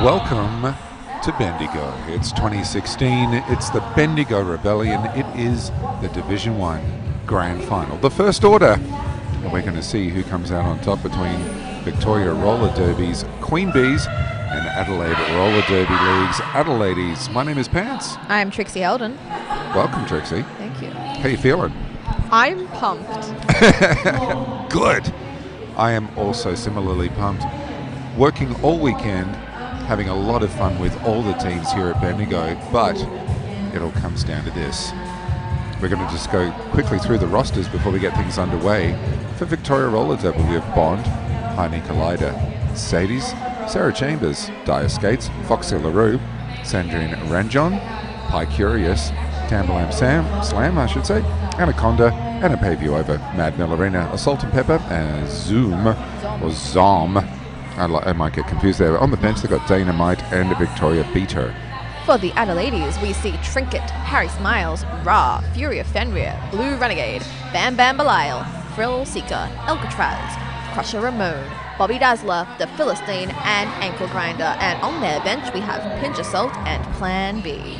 Welcome to Bendigo. It's 2016. It's the Bendigo Rebellion. It is the Division 1 Grand Final, the first order. And we're going to see who comes out on top between Victoria Roller Derby's Queen Bees and Adelaide Roller Derby League's Adelaides. My name is Pants. I'm Trixie Eldon. Welcome, Trixie. Thank you. How you feeling? I'm pumped. Good. I am also similarly pumped. Working all weekend, having a lot of fun with all the teams here at Bendigo, but it all comes down to this. We're going to just go quickly through the rosters before we get things underway. For Victoria Roller Derby, we have Bond, Heine Collider, Sadie's, Sarah Chambers, Dire Skates, Foxy LaRue, Sandrine Ranjon, Pie Curious, Tambalam Slam, Anaconda, and a pay view over Mad Millerina, Assault and Pepper, and Zoom, or Zom. I might get confused there. On the bench, they've got Dynamite and Victoria Beater. For the Adelaides, we see Trinket, Harry Smiles, Ra, Fury of Fenrir, Blue Renegade, Bam Bam Belial, Frill Seeker, Alcatraz, Crusher Ramon, Bobby Dazzler, The Philistine, and Ankle Grinder. And on their bench, we have Pinch Assault and Plan B.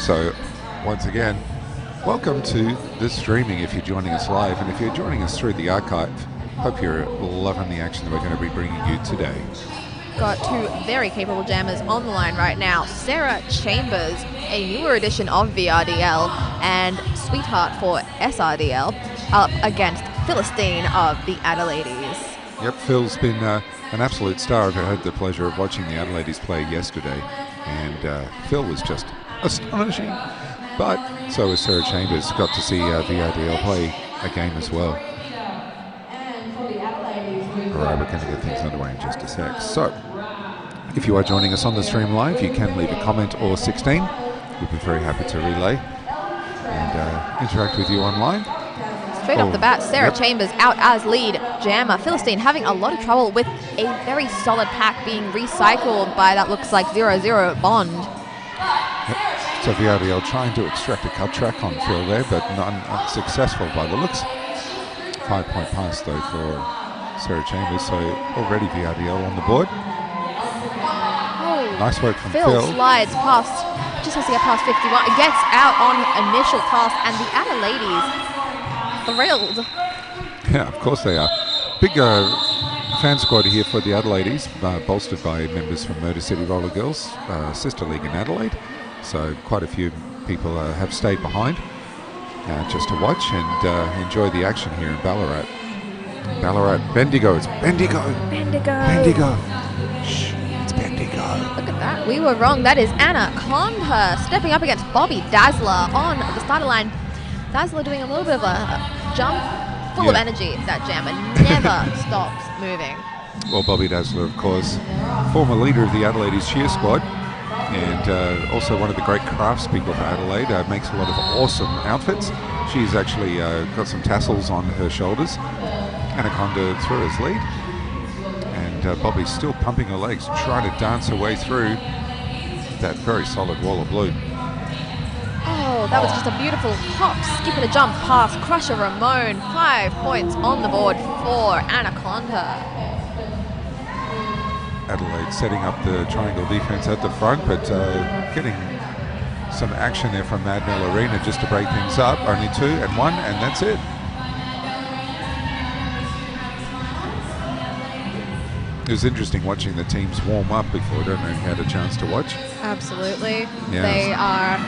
So, once again, welcome to the streaming if you're joining us live. And if you're joining us through the archive, hope you're loving the action that we're going to be bringing you today. Got two very capable jammers on the line right now. Sarah Chambers, a newer edition of VRDL, and Sweetheart for SRDL, up against Philistine of the Adelaides. Yep, Phil's been an absolute star. I had the pleasure of watching the Adelaides play yesterday, and Phil was just astonishing. But so was Sarah Chambers. Got to see VRDL play a game as well. Alright, we're going to get things underway in just a sec. So, if you are joining us on the stream live, you can leave a comment or 16. We'd be very happy to relay and interact with you online. Straight off the bat, Sarah Chambers out as lead jammer. Philistine having a lot of trouble with a very solid pack being recycled by that looks like 0-0 Bond. Yep. So VRDL trying to extract a cut track on Phil there, but unsuccessful by the looks. 5-point pass though for Sarah Chambers, so already VRDL on the board. Oh, nice work from Phil. Slides past, just has to get past 51. It gets out on initial pass, and the Adelaides thrilled. Yeah, of course they are. Big fan squad here for the Adelaides, bolstered by members from Motor City Roller Girls, sister league in Adelaide. So quite a few people have stayed behind just to watch and enjoy the action here in Ballarat. Bendigo. It's Bendigo. Bendigo. Shh, it's Bendigo. Look at that. We were wrong. That is Anaconda stepping up against Bobby Dazzler on the starter line. Dazzler doing a little bit of a jump, full of energy. That jammer never stops moving. Well, Bobby Dazzler, of course, former leader of the Adelaide's cheer squad, and also one of the great craftspeople for Adelaide. Makes a lot of awesome outfits. She's actually got some tassels on her shoulders. Anaconda through his lead, and Bobby's still pumping her legs, trying to dance her way through that very solid wall of blue. Oh, that was just a beautiful hop, skip and a jump past Crusher Ramon. 5 points on the board for Anaconda. Adelaide setting up the triangle defense at the front, but getting some action there from Mad Millerina just to break things up. Only 2 and 1, and that's it. It was interesting watching the teams warm up before. I don't know if you had a chance to watch. Absolutely. Yeah. They are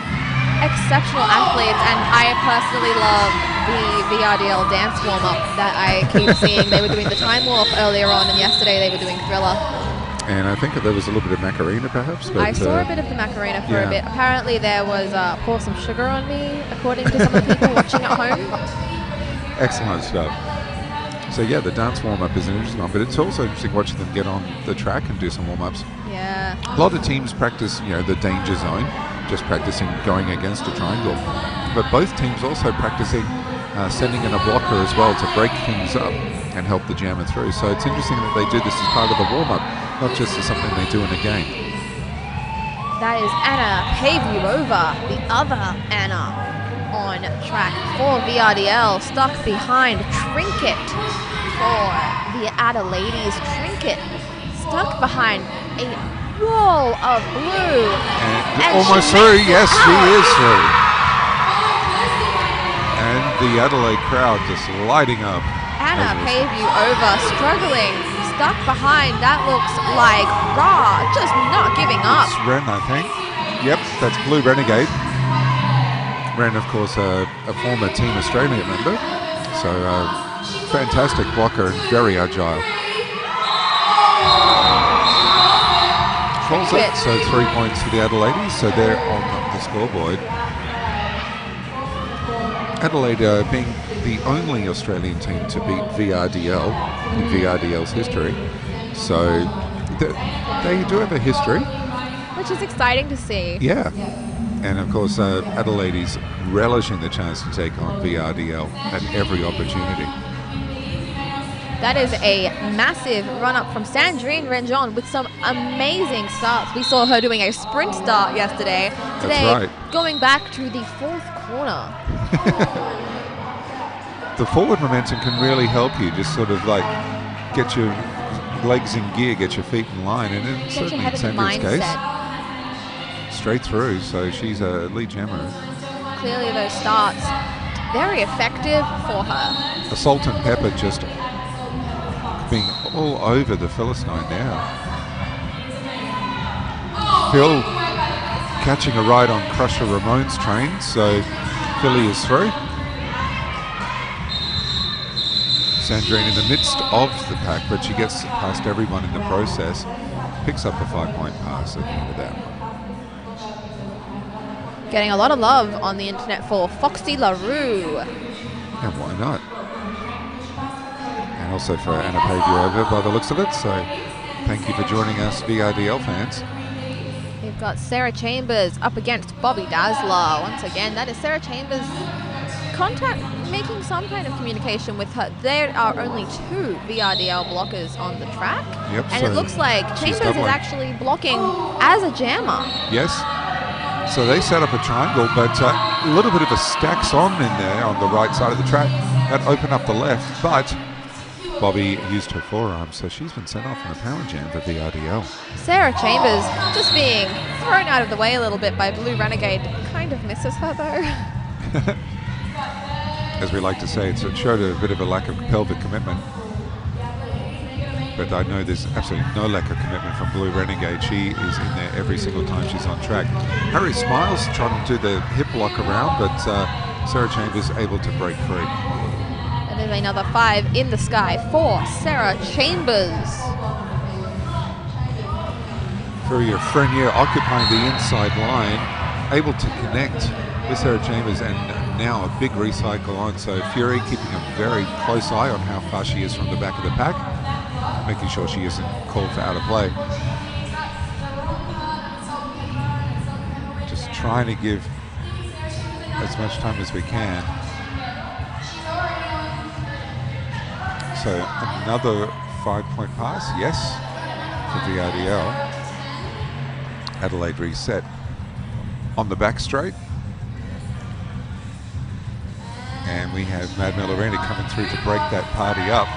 exceptional athletes, and I personally love the VRDL dance warm-up that I keep seeing. They were doing the Time Warp earlier on, and yesterday they were doing Thriller. And I think there was a little bit of Macarena, perhaps. But I saw a bit of the Macarena for a bit. Apparently there was pour some sugar on me, according to some of the people watching at home. Excellent stuff. So yeah, the dance warm-up is an interesting one, but it's also interesting watching them get on the track and do some warm-ups. Yeah. A lot of teams practice, the danger zone, just practicing going against a triangle. But both teams also practicing sending in a blocker as well to break things up and help the jammer through. So it's interesting that they do this as part of the warm-up, not just as something they do in a game. That is Anna Pavlova, the other Anna, on track for VRDL, stuck behind Trinket for the Adelaides. Trinket stuck behind a wall of blue. And almost through. Yes, she is through. And the Adelaide crowd just lighting up. Anna Pavey over, struggling, stuck behind. That looks like Ra, just not giving up. It's Ren, I think. Yep, that's Blue Renegade. Ren, of course, a former Team Australia member. So, fantastic blocker and very agile. Controls it, so 3 points for the Adelaides, so they're on the scoreboard. Adelaide being the only Australian team to beat VRDL in VRDL's history. So they do have a history. Which is exciting to see. Yeah. And of course, Adelaide is relishing the chance to take on VRDL at every opportunity. That is a massive run-up from Sandrine Renjon with some amazing starts. We saw her doing a sprint start yesterday. Today, that's right. Going back to the fourth corner. The forward momentum can really help you, just sort of like get your legs in gear, get your feet in line, and then certainly in Sandrine's case, straight through. So she's a lead jammer. Clearly those starts, very effective for her. A salt and pepper just being all over the Philistine now. Phil catching a ride on Crusher Ramon's train, so Philly is through. Sandrine in the midst of the pack, but she gets past everyone in the process. Picks up a 5-point pass at the end of that one. Getting a lot of love on the internet for Foxy LaRue. And why not? And also for Anna Pavey by the looks of it, so thank you for joining us, VRDL fans. We've got Sarah Chambers up against Bobby Dazzler. Once again, that is Sarah Chambers making some kind of communication with her. There are only 2 VRDL blockers on the track. Yep, and so it looks like Chambers is actually blocking as a jammer. Yes. So they set up a triangle, but a little bit of a stacks on in there on the right side of the track. That opened up the left, but Bobby used her forearm, so she's been sent off in a power jam for VRDL. Sarah Chambers just being thrown out of the way a little bit by Blue Renegade. Kind of misses her though. As we like to say, it showed a bit of a lack of pelvic commitment. But I know there's absolutely no lack of commitment from Blue Renegade. She is in there every single time she's on track. Harry Smiles trying to do the hip lock around, but Sarah Chambers able to break free. And there's another 5 in the sky for Sarah Chambers. Furia Frenier occupying the inside line, able to connect with Sarah Chambers, and now a big recycle on. So Fury keeping a very close eye on how far she is from the back of the pack, making sure she isn't called for out of play. Just trying to give as much time as we can. So another 5-point pass, yes, for VRDL. Adelaide reset on the back straight. And we have Mad Millerani coming through to break that party up.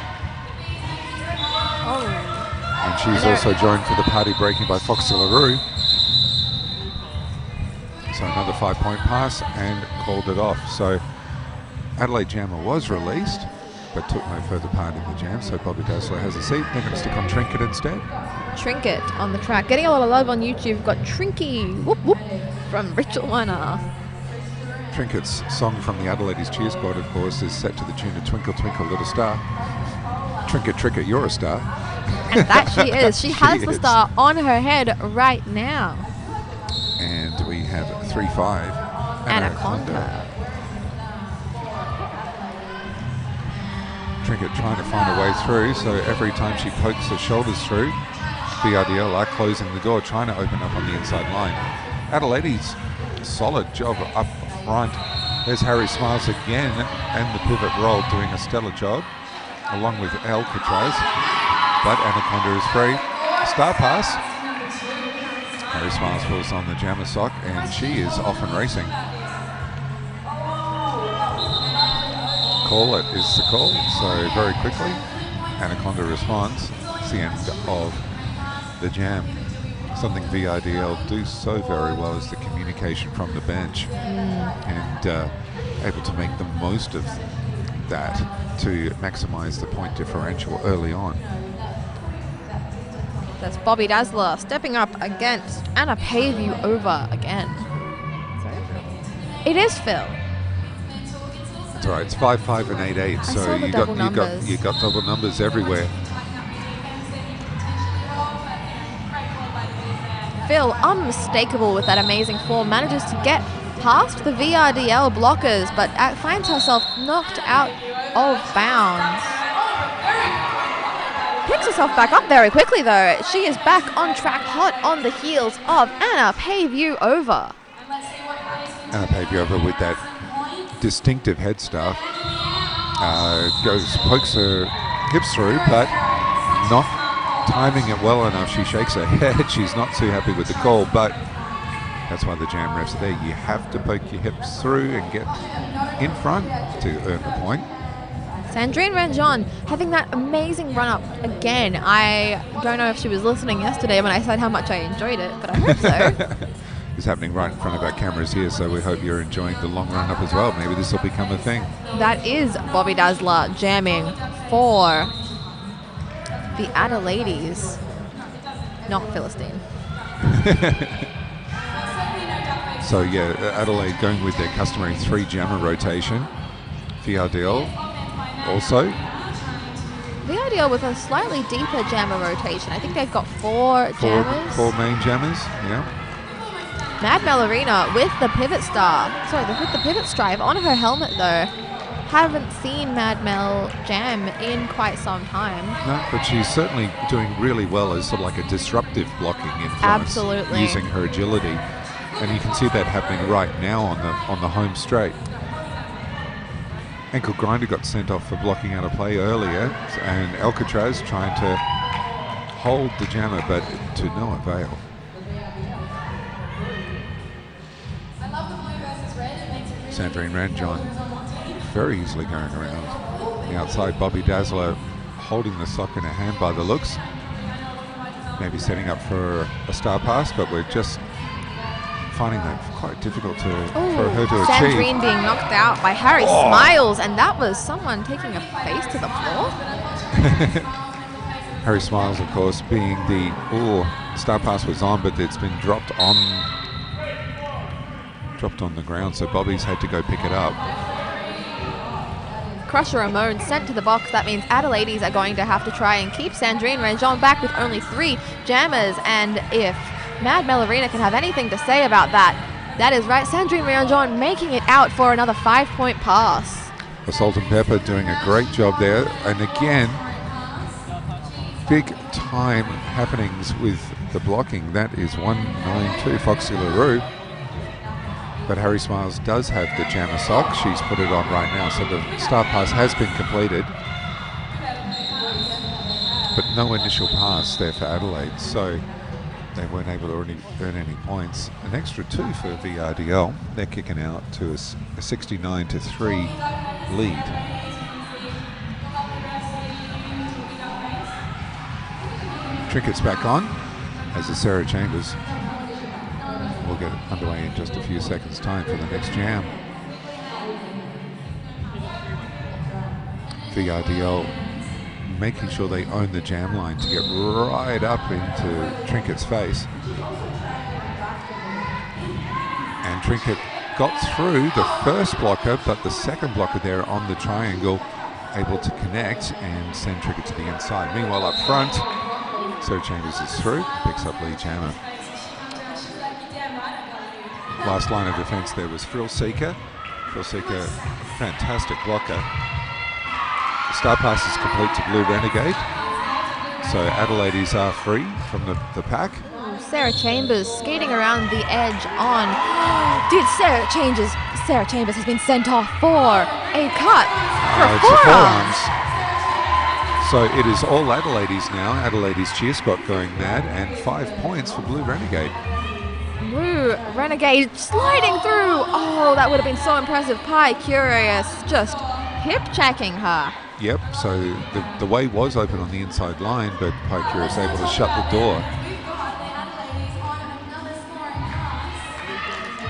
Oh. And she's also joined for the party breaking by Foxy LaRue. So another 5-point pass and called it off. So Adelaide Jammer was released, but took no further part in the jam. So Bobby Dazzler has a seat. They're going to stick on Trinket instead. Trinket on the track. Getting a lot of love on YouTube. We've got Trinky, whoop whoop, from Rachel Warner. Trinket's song from the Adelaide's Cheer Squad, of course, is set to the tune of Twinkle Twinkle Little Star. Trinket, Trinket, you're a star. And that she is. She has the star on her head right now. And we have 3-5. Anaconda. Trinket trying to find a way through, so every time she pokes her shoulders through, VRDL are closing the door, trying to open up on the inside line. Adelaide's solid job up front. There's Harry Smiles again, and the pivot roll doing a stellar job, along with Alcatraz. But Anaconda is free. Star pass. Harry Smiles pulls on the jammer sock, and she is off and racing. Call it is the call, so very quickly Anaconda responds. It's the end of the jam. Something VRDL do so very well is the communication from the bench, and able to make the most of that to maximize the point differential early on. That's Bobby Dazzler stepping up against Anna Pavey over again. It is Phil. That's right. It's 5-5 and 8-8. So you got double numbers everywhere. Phil, unmistakable with that amazing form, manages to get past the VRDL blockers, but finds herself knocked out of bounds. Picks herself back up very quickly though. She is back on track, hot on the heels of Anna Pavey over. Anna Pavey over with that distinctive head stuff. Pokes her hips through, but not timing it well enough. She shakes her head. She's not too happy with the call, but that's why the jam refs are there. You have to poke your hips through and get in front to earn the point. Sandrine Ranjon having that amazing run up again. I don't know if she was listening yesterday when I said how much I enjoyed it, but I hope so. It's happening right in front of our cameras here, so we hope you're enjoying the long run up as well. Maybe this will become a thing. That is Bobby Dazzler jamming for the Adelaides, not Philistine. So yeah, Adelaide going with their customary 3 jammer rotation. VRDL also. VRDL with a slightly deeper jammer rotation. I think they've got 4 jammers. 4 main jammers, yeah. Mad Ballerina with the pivot star. Sorry, with the pivot stripe on her helmet though. Haven't seen Mad Mel jam in quite some time. No, but she's certainly doing really well as sort of like a disruptive blocking influence. Absolutely. Using her agility. And you can see that happening right now on the home straight. Ankle Grinder got sent off for blocking out of play earlier, and Alcatraz trying to hold the jammer, but to no avail. Sandrine Ranjon very easily going around the outside. Bobby Dazzler holding the sock in her hand by the looks. Maybe setting up for a star pass, but we're just finding that quite difficult for her to achieve. Sandrine being knocked out by Harry Smiles, and that was someone taking a face to the floor. Harry Smiles, of course, being the star pass was on, but it's been dropped on the ground, so Bobby's had to go pick it up. Crusher Ramon sent to the box. That means Adelaides are going to have to try and keep Sandrine Ranjon back with only 3 jammers, and if Mad Ballerina can have anything to say about that, that is right. Sandrine Ranjon making it out for another 5-point pass. The Salt and Pepper doing a great job there, and again, big time happenings with the blocking. That is 192 Foxy LaRue. But Harry Smiles does have the jammer sock. She's put it on right now, so the star pass has been completed. But no initial pass there for Adelaide, so they weren't able to earn any points. An extra 2 for VRDL. They're kicking out to a 69-3 lead. Trinket's back on, as is Sarah Chambers. We'll get underway in just a few seconds' time for the next jam. VRDL making sure they own the jam line to get right up into Trinket's face. And Trinket got through the first blocker, but the second blocker there on the triangle able to connect and send Trinket to the inside. Meanwhile up front, Sarah Chambers is through, picks up lead jammer. Last line of defense there was Frill Seeker. Frill Seeker, fantastic blocker. The star pass is complete to Blue Renegade. So Adelaides are free from the pack. Sarah Chambers skating around the edge on. Dude, Sarah Chambers has been sent off for a cut for forearms. So it is all Adelaides now. Adelaides cheer squad going mad, and 5 points for Blue Renegade. Blue Renegade sliding through. Oh, that would have been so impressive. Pie Curious just hip checking her. Yep, so the way was open on the inside line, but Pie Curious able to shut the door.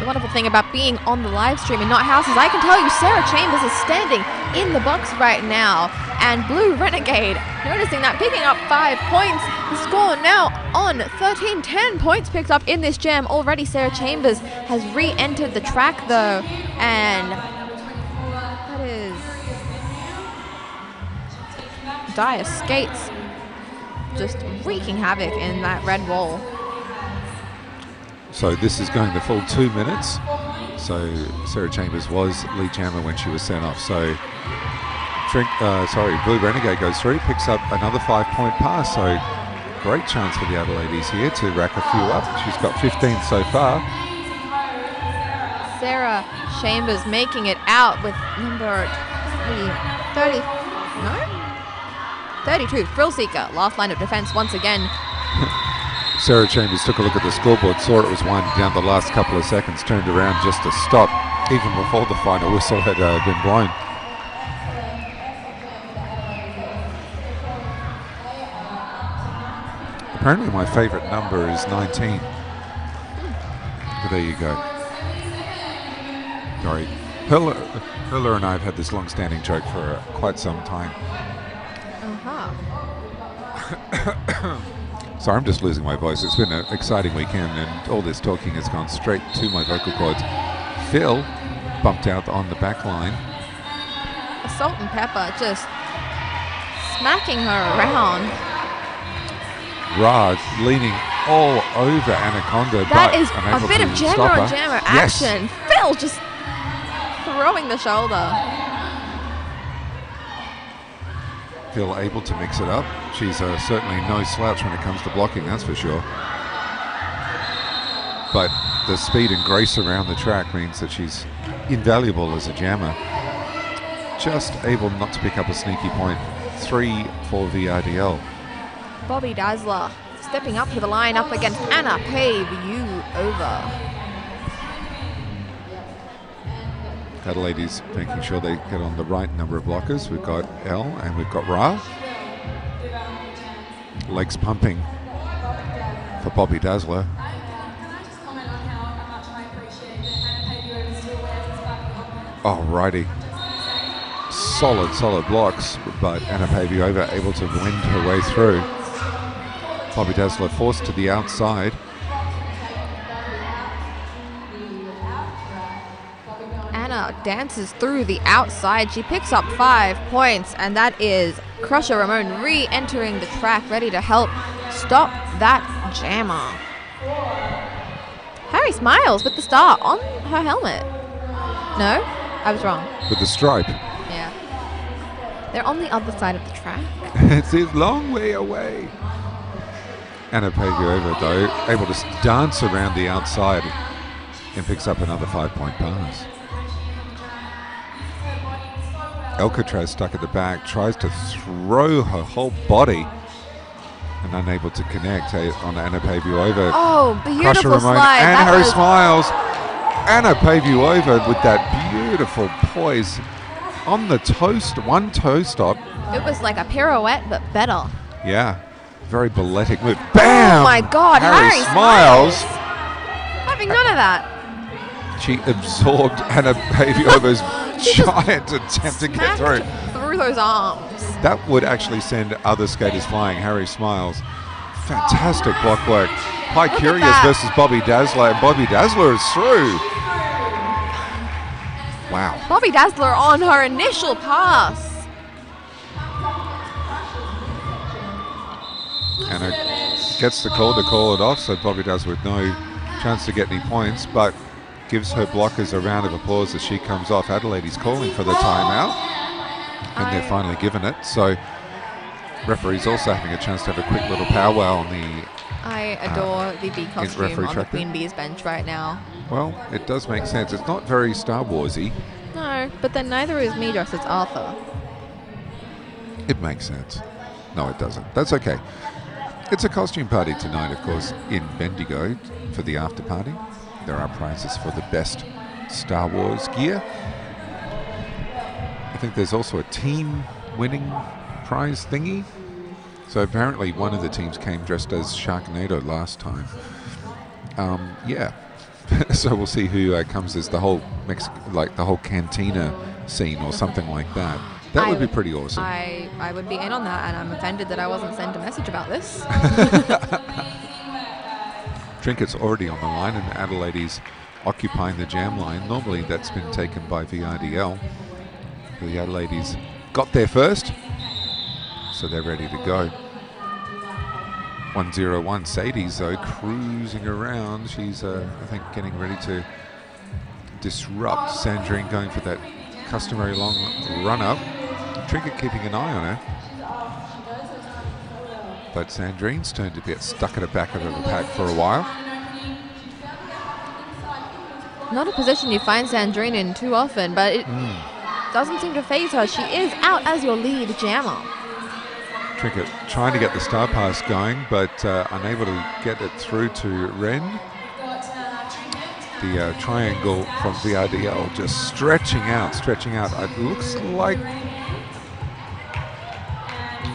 The wonderful thing about being on the live stream and not houses, I can tell you Sarah Chambers is standing in the box right now. And Blue Renegade, noticing that, picking up 5 points. The score now on 13, 10 points picked up in this jam. Already Sarah Chambers has re-entered the track though. And that is Dire Skates just wreaking havoc in that red wall. So this is going the full 2 minutes. So Sarah Chambers was lead jammer when she was sent off. So Blue Renegade goes through, picks up another 5-point pass. So great chance for the Adelaides here to rack a few up. She's got 15 so far. Sarah Chambers making it out with number 32, Thrill Seeker. Last line of defense once again. Sarah Chambers took a look at the scoreboard, saw it was winding down the last couple of seconds, turned around just to stop, even before the final whistle had been blown. Apparently my favourite number is 19. But there you go. Sorry. Perla and I have had this long-standing joke for quite some time. Sorry, I'm just losing my voice. It's been an exciting weekend and all this talking has gone straight to my vocal cords. Phil bumped out on the back line. Salt and Pepper just smacking her around. Ra leaning all over Anaconda. That but is a bit of jammer on jammer action. Yes. Phil just throwing the shoulder. Phil able to mix it up. She's certainly no slouch when it comes to blocking, that's for sure. But the speed and grace around the track means that she's invaluable as a jammer. Just able not to pick up a sneaky point. 3 for VRDL. Bobby Dazzler stepping up to the line up against Anna Pave you over. Adelaide's making sure they get on the right number of blockers. We've got Elle and we've got Ra. Legs pumping for Bobby Dazzler. Alrighty. Solid blocks, but Anna Paviova able to wend her way through. Bobby Dazzler forced to the outside. Anna dances through the outside. She picks up 5 points, and that is Crusher Ramon re-entering the track, ready to help stop that jammer. Harry Smiles with the star on her helmet. No, I was wrong. With the stripe. Yeah. They're on the other side of the track. It's a long way away. Anna Paviova, though, able to dance around the outside and picks up another 5-point pass. Alcatraz stuck at the back, tries to throw her whole body and unable to connect on Anna Paviova. Oh, beautiful slide. And that Harry Smiles. Anna Paviova with that beautiful poise on the one toe stop. It was like a pirouette, but better. Yeah, very balletic move. Bam! Oh my God, Harry Smiles. Having none of that. She absorbed Anna Paviova's giant attempt to get through those arms. That would actually send other skaters flying. Harry Smiles. Fantastic block work. Pi Curious versus Bobby Dazzler, and Bobby Dazzler is through. Wow. Bobby Dazzler on her initial pass. And it gets the call to call it off, so Bobby Dazzler with no chance to get any points, but gives her blockers a round of applause as she comes off. Adelaide's calling for the timeout, and they're finally given it. So referee's also having a chance to have a quick little powwow on the I adore the bee costume on the Queen Bee's bench right now. Well, it does make sense. It's not very Star Wars-y. No, but then neither is me dressed as Arthur. It makes sense. No, it doesn't. That's okay. It's a costume party tonight, of course, in Bendigo for the after party. There are prizes for the best Star Wars gear. I think there's also a team winning prize thingy. So apparently one of the teams came dressed as Sharknado last time. Yeah, So we'll see who comes as the whole the whole cantina scene or something like that. That would be pretty awesome. I would be in on that, and I'm offended that I wasn't sent a message about this. Trinket's already on the line, and Adelaide's occupying the jam line. Normally that's been taken by VRDL. The Adelaide's got there first, so they're ready to go. 101 Sadie's though cruising around. She's I think getting ready to disrupt Sandrine, going for that customary long run up. Trinket keeping an eye on her, but Sandrine's turn to get stuck at the back of the pack for a while. Not a position you find Sandrine in too often, but it doesn't seem to phase her. She is out as your lead jammer. Trinket trying to get the star pass going, but unable to get it through to Ren. The triangle from VRDL just stretching out. It looks like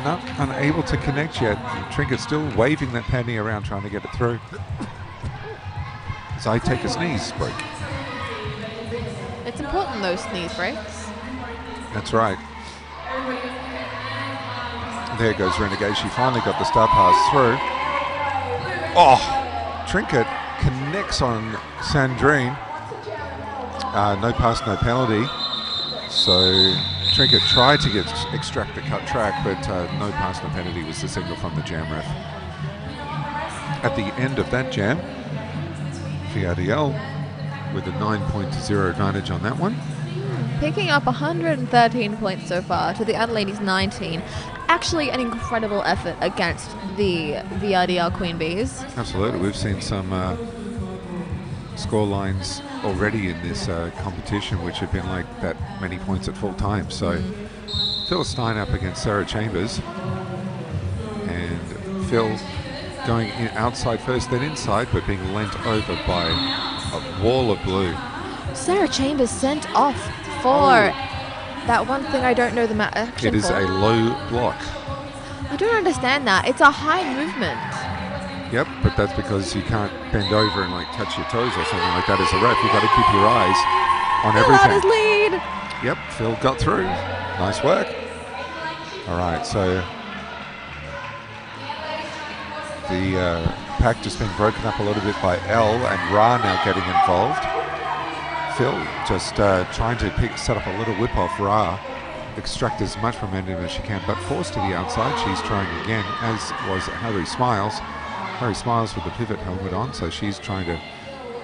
not unable to connect yet. Trinket still waving that panty around, trying to get it through. As I take a sneeze break. It's important, those sneeze breaks. That's right. There goes Renegade. She finally got the star pass through. Oh, Trinket connects on Sandrine. No pass, no penalty. So Trinket tried to extract the cut track, but no pass, no penalty was the signal from the jam ref. At the end of that jam, VRDL with a 9.0 advantage on that one. Picking up 113 points so far to the Adelaide's 19. Actually an incredible effort against the VRDL Queen Bees. Absolutely. We've seen some score lines already in this competition which have been like that many points at full time. So Phil Stein up against Sarah Chambers, and Phil going outside first, then inside, but being lent over by a wall of blue. Sarah Chambers sent off for that one thing I don't know the action It is for. a low block. I don't understand that. It's a high movement. Yep, but that's because you can't bend over and like touch your toes or something like that as a ref. You've got to keep your eyes on everything. His lead. Yep, Phil got through. Nice work. All right, so the pack just being broken up a little bit by L, and Ra now getting involved. Phil just trying to set up a little whip off Ra, extract as much momentum as she can, but forced to the outside. She's trying again, as was Harry Smiles. Harry Smiles with the pivot helmet on, so she's trying to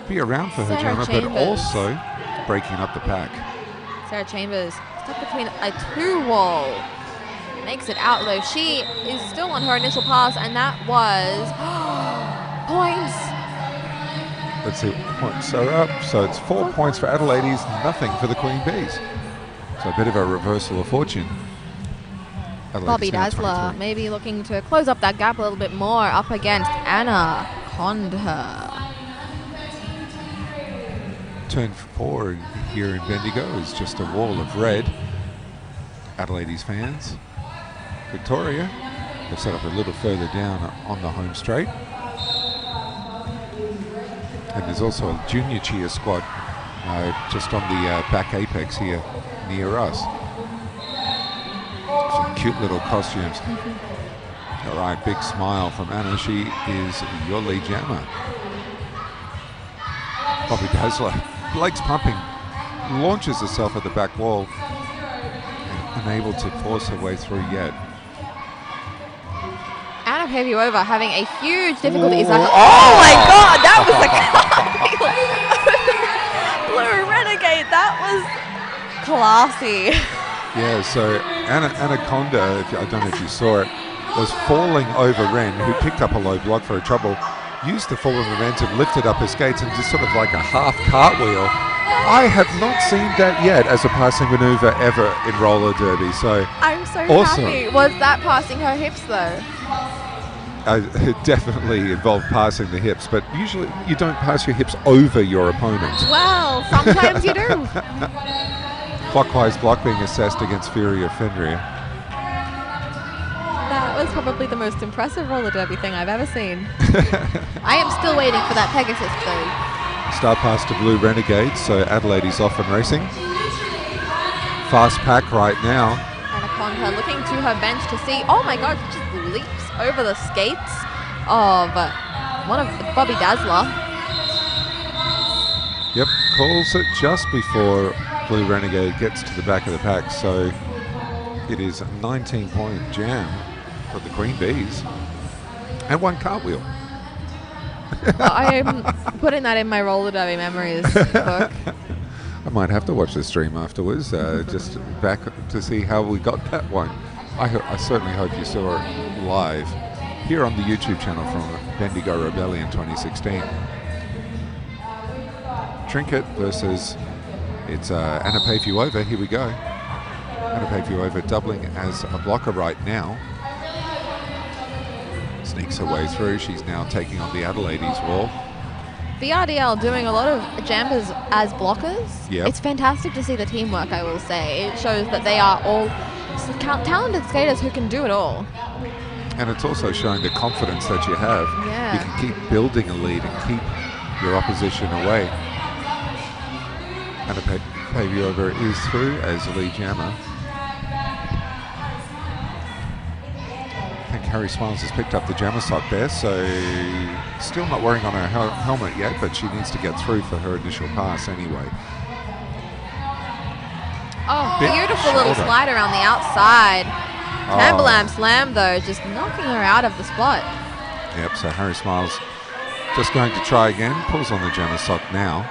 be around for her jammer, but also breaking up the pack. Sarah Chambers stuck between a two-wall. Makes it out though. She is still on her initial pass, and that was points. Let's see, points are up. So it's 4 points for Adelaide's, nothing for the Queen Bees. So a bit of a reversal of fortune. Bobby Dazzler maybe looking to close up that gap a little bit more up against Anna Conda. Turn 4 here in Bendigo is just a wall of red. Adelaide's fans. Victoria, they've set up a little further down on the home straight. And there's also a junior cheer squad just on the back apex here near us. Some cute little costumes. All right, big smile from Anna. She is your lead jammer. Bobby Dazzler, legs pumping, launches herself at the back wall, unable to force her way through yet. Anna Pavlova having a huge difficulty. Oh my God, that was a Blue Renegade. That was classy. Yeah, so Anaconda, I don't know if you saw it, was falling over Ren, who picked up a low block for her trouble, used the forward momentum, lifted up her skates, and just sort of like a half cartwheel. I have not seen that yet as a passing maneuver ever in roller derby. So I'm so awesome. happy. Was that passing her hips though? It definitely involved passing the hips, but usually you don't pass your hips over your opponent. Well, sometimes you do. Clockwise block being assessed against Furia Fenrir. That was probably the most impressive roller derby thing I've ever seen. I am still waiting for that Pegasus though. star pass to Blue Renegade, so Adelaide is off and racing. Fast pack right now. And upon her looking to her bench to see, oh my god, she just leaps over the skates of one of the Bobby Dazzler. Yep, calls it just before Blue Renegade gets to the back of the pack, so it is a 19-point jam for the Queen Bees. And one cartwheel. I'm putting that in my roller derby memories book. I might have to watch the stream afterwards, just back to see how we got that one. I certainly hope you saw it live here on the YouTube channel from Bendigo Rebellion 2016. Trinket versus, it's Anna Pavuova. Here we go. Anna Pavuova doubling as a blocker right now. Sneaks her way through. She's now taking on the Adelaide's wall. VRDL doing a lot of jammers as blockers. Yep. It's fantastic to see the teamwork, I will say. It shows that they are all talented skaters who can do it all. And it's also showing the confidence that you have. Yeah. You can keep building a lead and keep your opposition away. Anna Pavuova is through as the lead jammer. I think Harry Smiles has picked up the jammer sock there, so still not wearing on her helmet yet, but she needs to get through for her initial pass anyway. Oh, Bit beautiful little shoulder. slide around the outside. Oh. Tambalam slam, though, just knocking her out of the spot. Yep, so Harry Smiles just going to try again, pulls on the jammer sock now,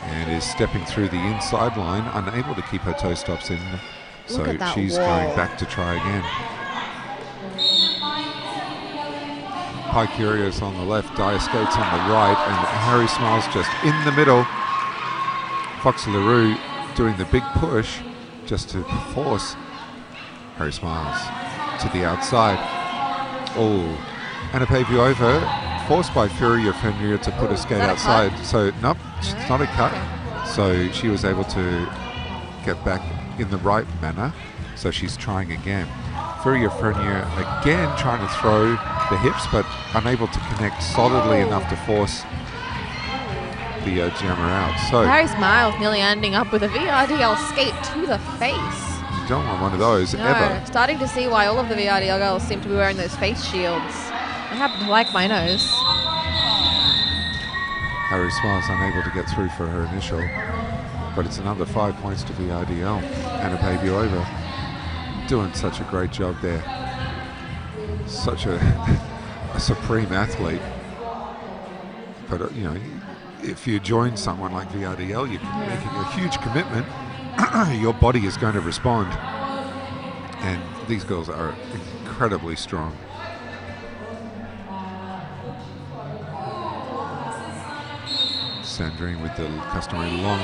and is stepping through the inside line, unable to keep her toe stops in, so Look at that she's wall. going back to try again. Pi Curious on the left, Dire Skates on the right, and Harry Smiles just in the middle. Fox LaRue doing the big push just to force Harry Smiles to the outside. Oh, Anna Pavuova forced by Furia Fenrir to put a skate outside. So, nope, it's not a cut. So she was able to get back in the right manner. So she's trying again. Furia Fenrir again trying to throw the hips, but unable to connect solidly enough to force the jammer out. So Harry Smiles nearly ending up with a VRDL skate to the face. you don't want one of those ever. Starting to see why all of the VRDL girls seem to be wearing those face shields. I happen to like my nose. Harry Smiles unable to get through for her initial, but it's another 5 points to VRDL. Anna Pavuova doing such a great job there. Such a supreme athlete. But you know, if you join someone like VRDL, you're making a huge commitment. Your body is going to respond, and these girls are incredibly strong. Sandrine with the customary long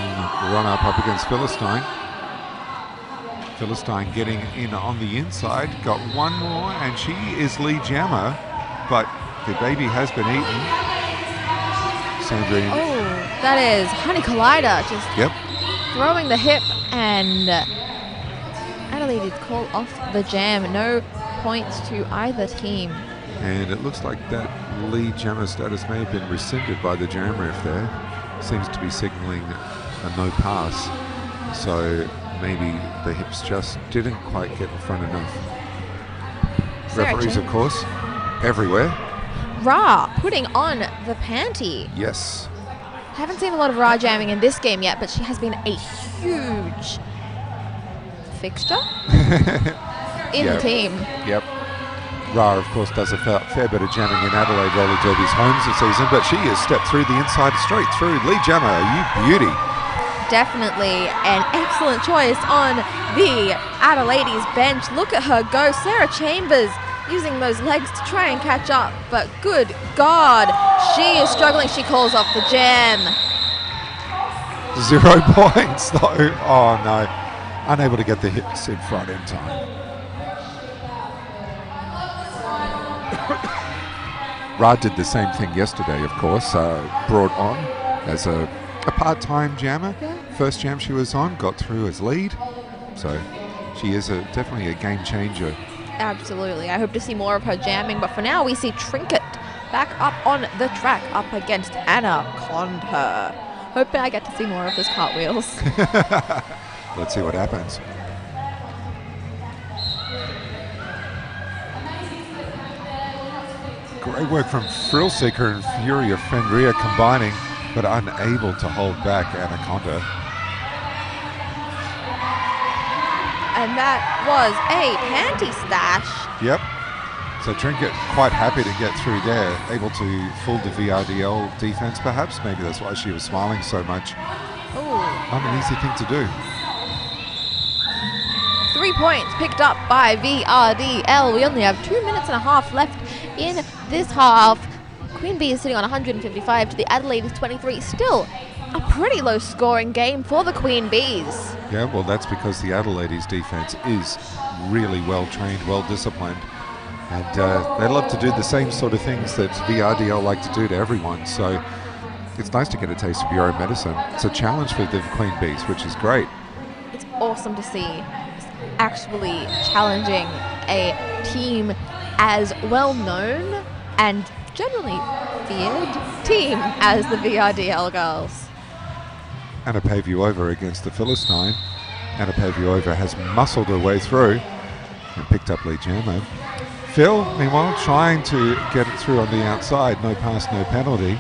run up against Philistine. Philistine getting in on the inside, got one more, and she is lead jammer, but the baby has been eaten. Sandrine. Oh, that is Honey Collider just Yep. throwing the hip, and Adelaide did call off the jam. No points to either team. And it looks like that lead jammer status may have been rescinded by the jam ref there. Seems to be signaling a no pass. So maybe the hips just didn't quite get in front enough. Sarah Referees, Chen. of course, everywhere. Ra putting on the panty. Yes. Haven't seen a lot of Ra jamming in this game yet, but she has been a huge fixture in the Yep. team. Yep. Ra, of course, does a fair bit of jamming in Adelaide Roller Derby's homes this season, but she has stepped through the inside straight through. Lead jammer, you beauty. Definitely an excellent choice on the Adelaide's bench. Look at her go. Sarah Chambers using those legs to try and catch up, but good God, she is struggling. She calls off the jam. 0 points, though. Oh, no. Unable to get the hips in front in time. Ra did the same thing yesterday, of course, brought on as a part-time jammer. Yeah. First jam she was on, got through as lead. So she is definitely a game changer. Absolutely. I hope to see more of her jamming, but for now we see Trinket back up on the track up against Anaconda. Hoping I get to see more of those cartwheels. Let's see what happens. Great work from Thrill Seeker and Fury of Fenrir combining, but unable to hold back Anaconda. And that was a panty stash. Yep. So Trinket quite happy to get through there, able to fool the VRDL defense perhaps. Maybe that's why she was smiling so much. Ooh. Not an easy thing to do. 3 points picked up by VRDL. We only have 2 minutes and a half left in this half. Queen Bee is sitting on 155 to the Adelaide's 23. Still a pretty low scoring game for the Queen Bees. Yeah, well, that's because the Adelaide's defense is really well trained, well disciplined. And they love to do the same sort of things that VRDL like to do to everyone. So it's nice to get a taste of your own medicine. It's a challenge for the Queen Bees, which is great. It's awesome to see actually challenging a team as well known and generally feared team as the VRDL girls. Anna Pavuova against the Philistine. Anna Pavuova has muscled her way through and picked up Lee Jammo. Phil, meanwhile, trying to get it through on the outside. No pass, no penalty.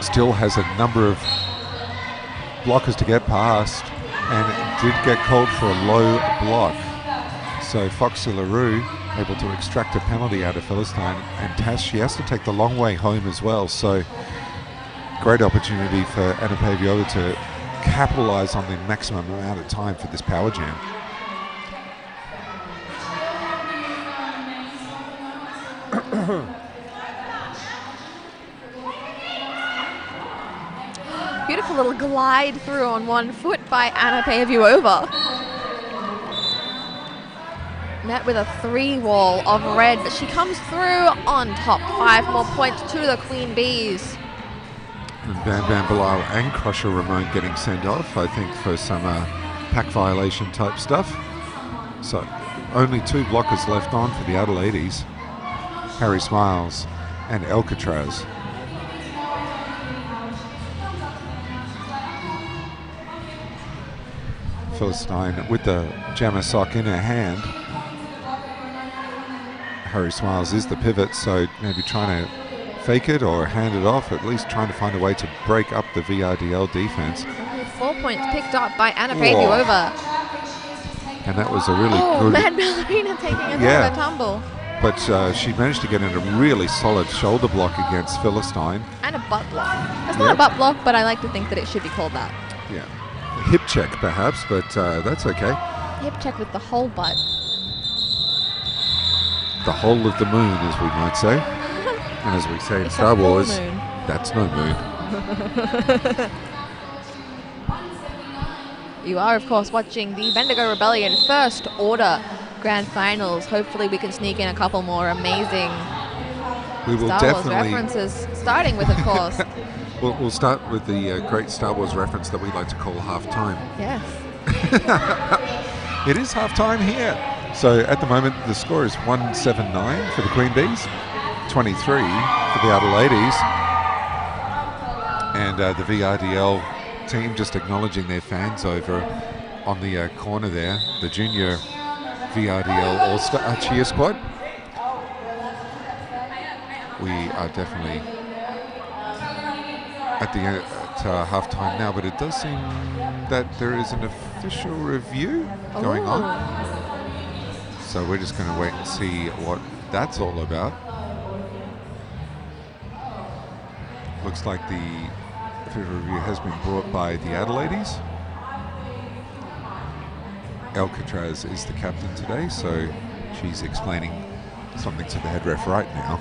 Still has a number of blockers to get past and did get called for a low block. So Foxy LaRue able to extract a penalty out of Philistine, and Tash, she has to take the long way home as well. So great opportunity for Anna Pavuova to capitalize on the maximum amount of time for this power jam. Beautiful little glide through on 1 foot by Anna Pavuova. Met with a 3 wall of red, but she comes through on top. 5 more points to the Queen Bees. And Bam Bam Bilal and Crusher Ramon getting sent off, I think, for some pack violation type stuff. So only 2 blockers left on for the Adelaides. Harry Smiles and Alcatraz. Philistine with the jammer sock in her hand. Harry Smiles is the pivot, so maybe trying to fake it or hand it off, at least trying to find a way to break up the VRDL defense. Only 4 points picked up by Anna Pavuova. And that was a really Oh, good... Mad Ballerina taking a bit of a tumble. But she managed to get in a really solid shoulder block against Philistine. And a butt block. It's not a butt block, but I like to think that it should be called that. Yeah. A hip check perhaps, but that's okay. Hip check with the whole butt. The whole of the moon, as we might say. And as we say in Star Wars, moon. That's no moon. You are, of course, watching the Bendigo Rebellion First Order Grand Finals. Hopefully we can sneak in a couple more amazing Star Wars references, starting with, of course. We'll start with the great Star Wars reference that we like to call halftime. Yes. It is halftime here. So at the moment, the score is 179 for the Queen Bees, 23 for the Adelaides. And the VRDL team just acknowledging their fans over on the corner there, the junior VRDL All-Star cheer squad. We are definitely at the halftime now, but it does seem that there is an official review going on. So we're just going to wait and see what that's all about. Looks like the official review has been brought by the Adelaides. Alcatraz is the captain today, so she's explaining something to the head ref right now.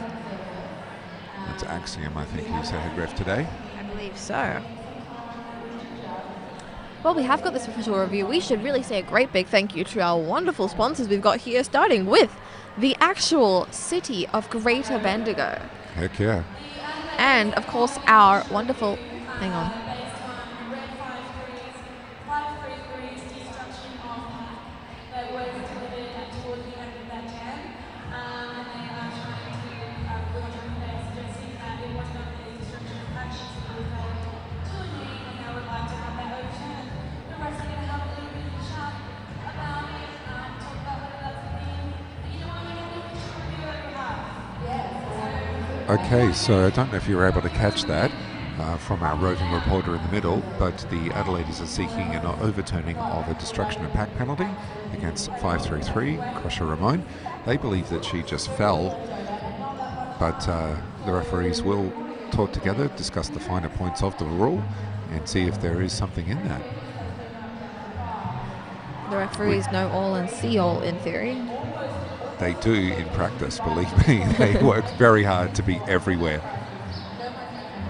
It's Axiom, I think, who's the head ref today. I believe so. Well, we have got this official review. We should really say a great big thank you to our wonderful sponsors we've got here, starting with the actual city of Greater Bendigo. Heck yeah. And, of course, our wonderful... Hang on. Okay, so I don't know if you were able to catch that from our roving reporter in the middle, but the Adelaides are seeking an overturning of a destruction of pack penalty against 533 Crusher Ramon. They believe that she just fell, but the referees will talk together, discuss the finer points of the rule, and see if there is something in that. The referees know all and see all in theory. They do in practice, believe me. They work very hard to be everywhere.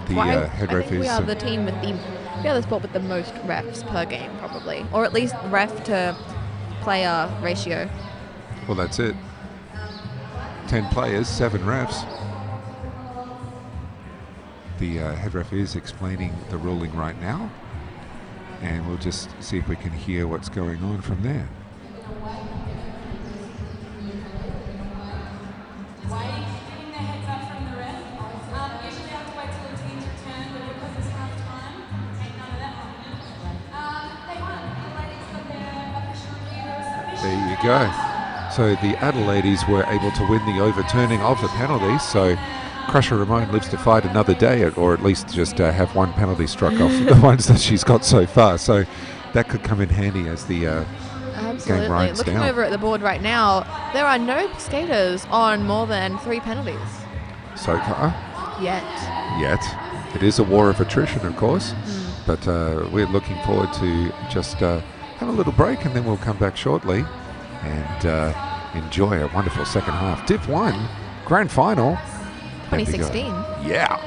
The head I ref think we is... are the sport with the most refs per game, probably. Or at least ref to player ratio. Well, that's it. 10 players, 7 refs. The head ref is explaining the ruling right now, and we'll just see if we can hear what's going on from there. Why are you getting the heads up from the ref? Usually have to wait till the team's return, but because it's half time, ain't none of that happening. They won. The ladies got their official review. There you go. So the Adelaides were able to win the overturning of the penalty, so Crusher Ramon lives to fight another day, or at least just have one penalty struck off the ones that she's got so far. So that could come in handy as the game winds Looking down. over at the board right now, there are no skaters on more than 3 penalties. So far, Yet. it is a war of attrition, of course, but we're looking forward to just have a little break, and then we'll come back shortly and enjoy a wonderful second half. Div 1 Grand Final 2016. Bendigo. Yeah.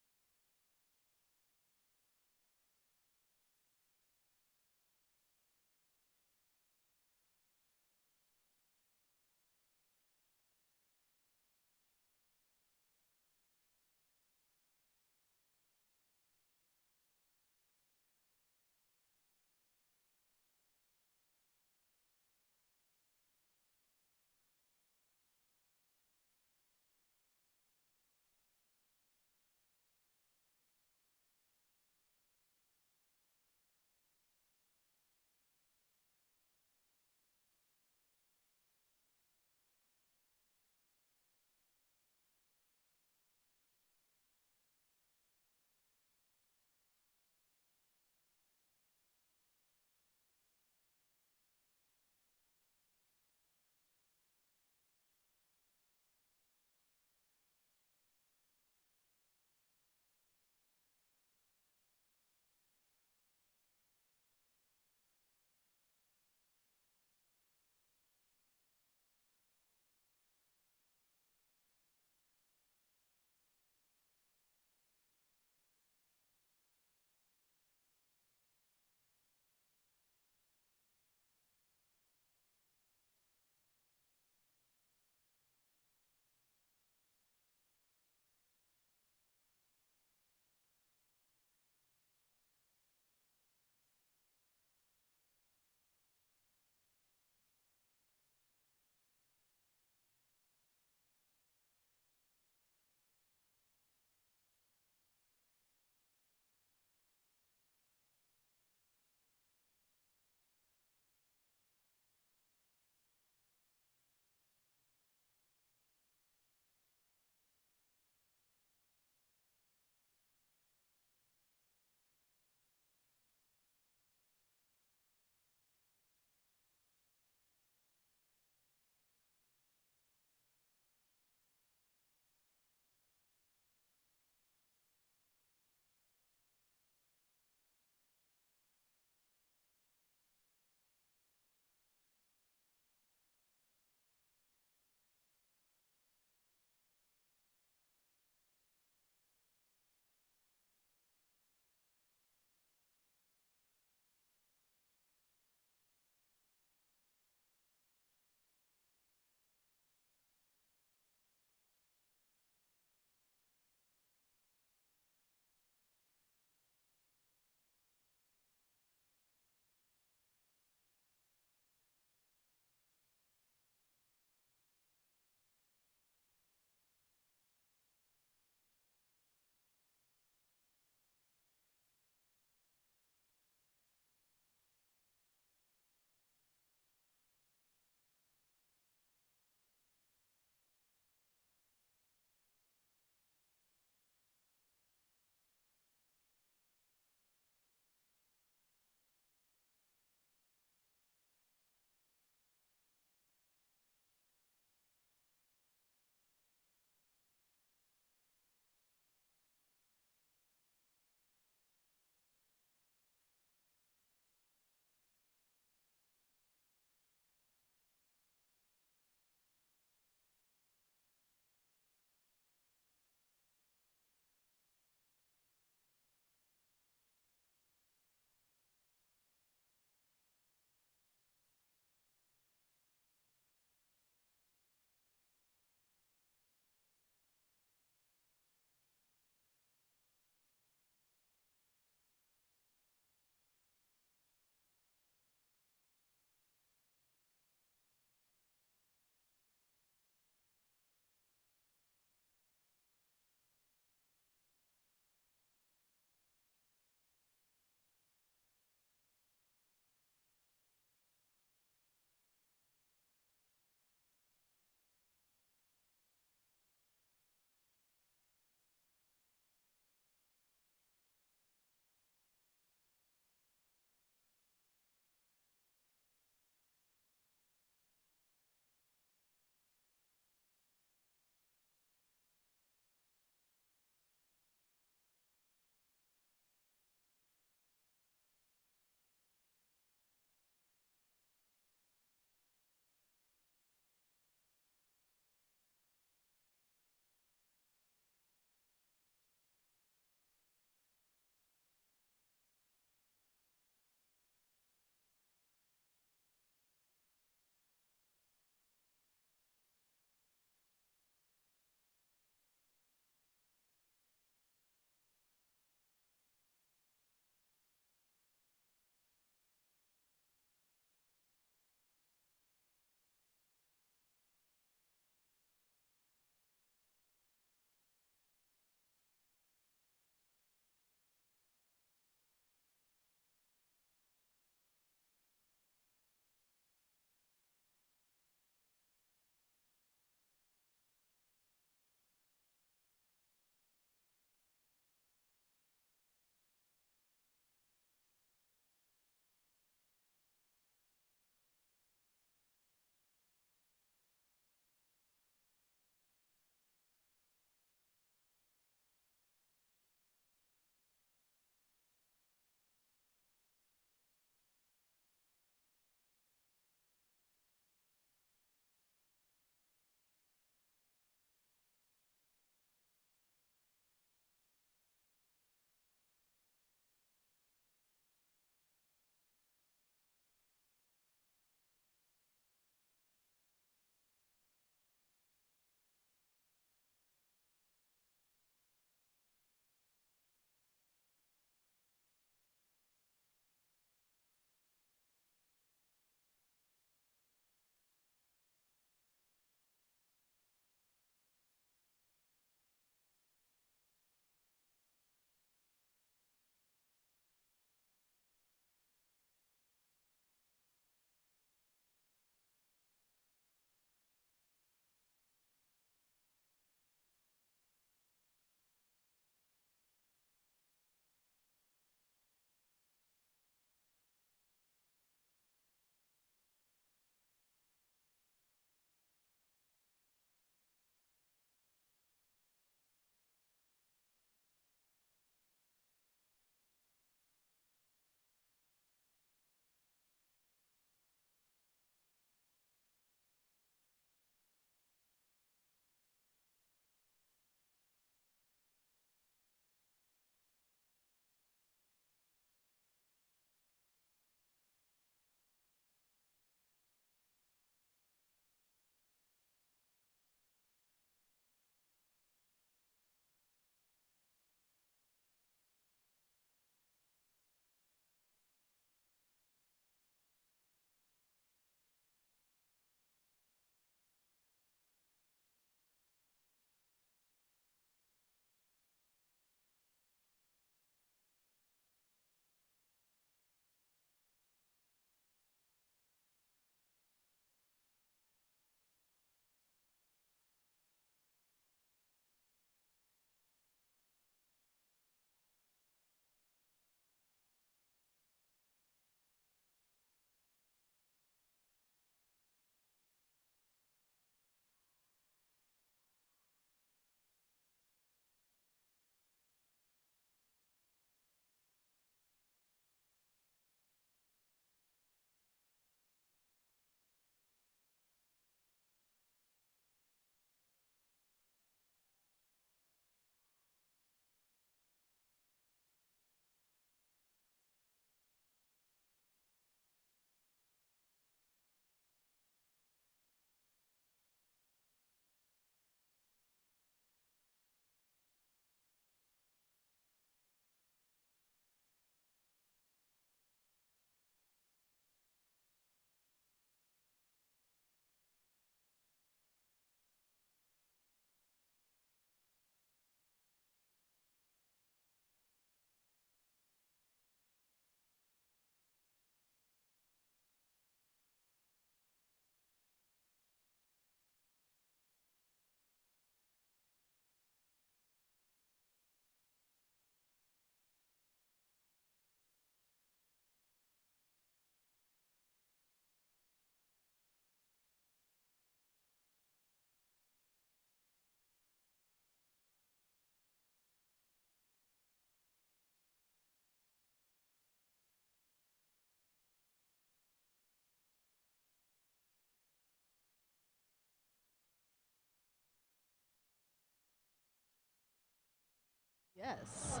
Yes.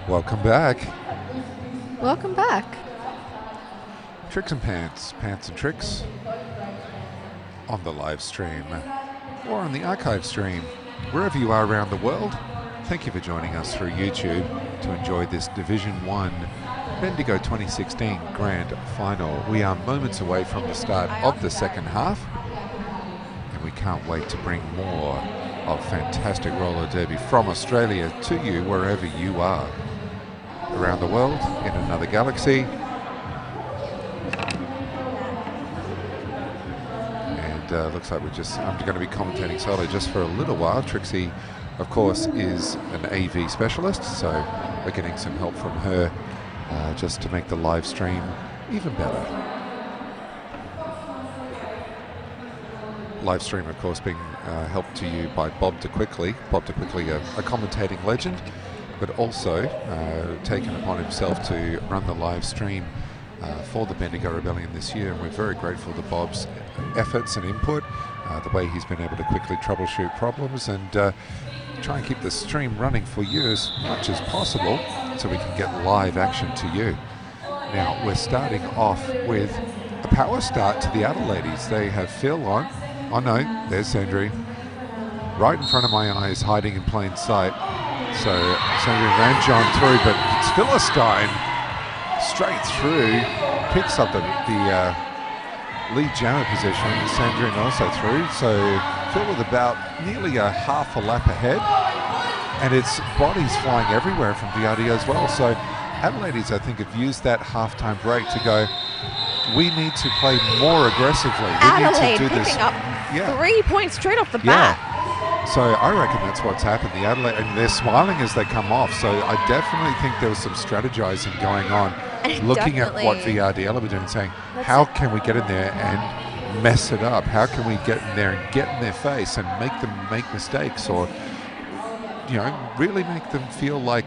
Welcome back. Welcome back. Tricks and Pants, Pants and Tricks on the live stream or on the archive stream, wherever you are around the world. Thank you for joining us through YouTube to enjoy this Division 1 Bendigo 2016 Grand Final. We are moments away from the start of the second half, and we can't wait to bring more of fantastic roller derby from Australia to you wherever you are around the world in another galaxy. And looks like I'm going to be commentating solo just for a little while. Trixie, of course, is an AV specialist, so we're getting some help from her just to make the live stream even better. Live stream, of course, being helped to you by Bob de Quickly. Bob de Quickly, a commentating legend, but also taken upon himself to run the live stream for the Bendigo Rebellion this year, and we're very grateful to Bob's efforts and input, the way he's been able to quickly troubleshoot problems and try and keep the stream running for you as much as possible so we can get live action to you. Now, we're starting off with a power start to the Adder ladies. They have Phil on. Oh no, there's Sandry. Right in front of my eyes, hiding in plain sight. So Sandry ran John through, but it's Philistine straight through, picks up the lead jammer position. Sandrine also through, so Phil with about nearly a half a lap ahead, and it's bodies flying everywhere from VRDL as well. So Adelaide's, I think, have used that halftime break to go, we need to play more aggressively. Adelaide we need to do picking this. up 3 points straight off the bat. So I reckon that's what's happened. The Adelaide, and they're smiling as they come off. So I definitely think there was some strategizing going on, looking at what VRDL are doing, saying, how can we get in there and mess it up? How can we get in there and get in their face and make them make mistakes, or really make them feel like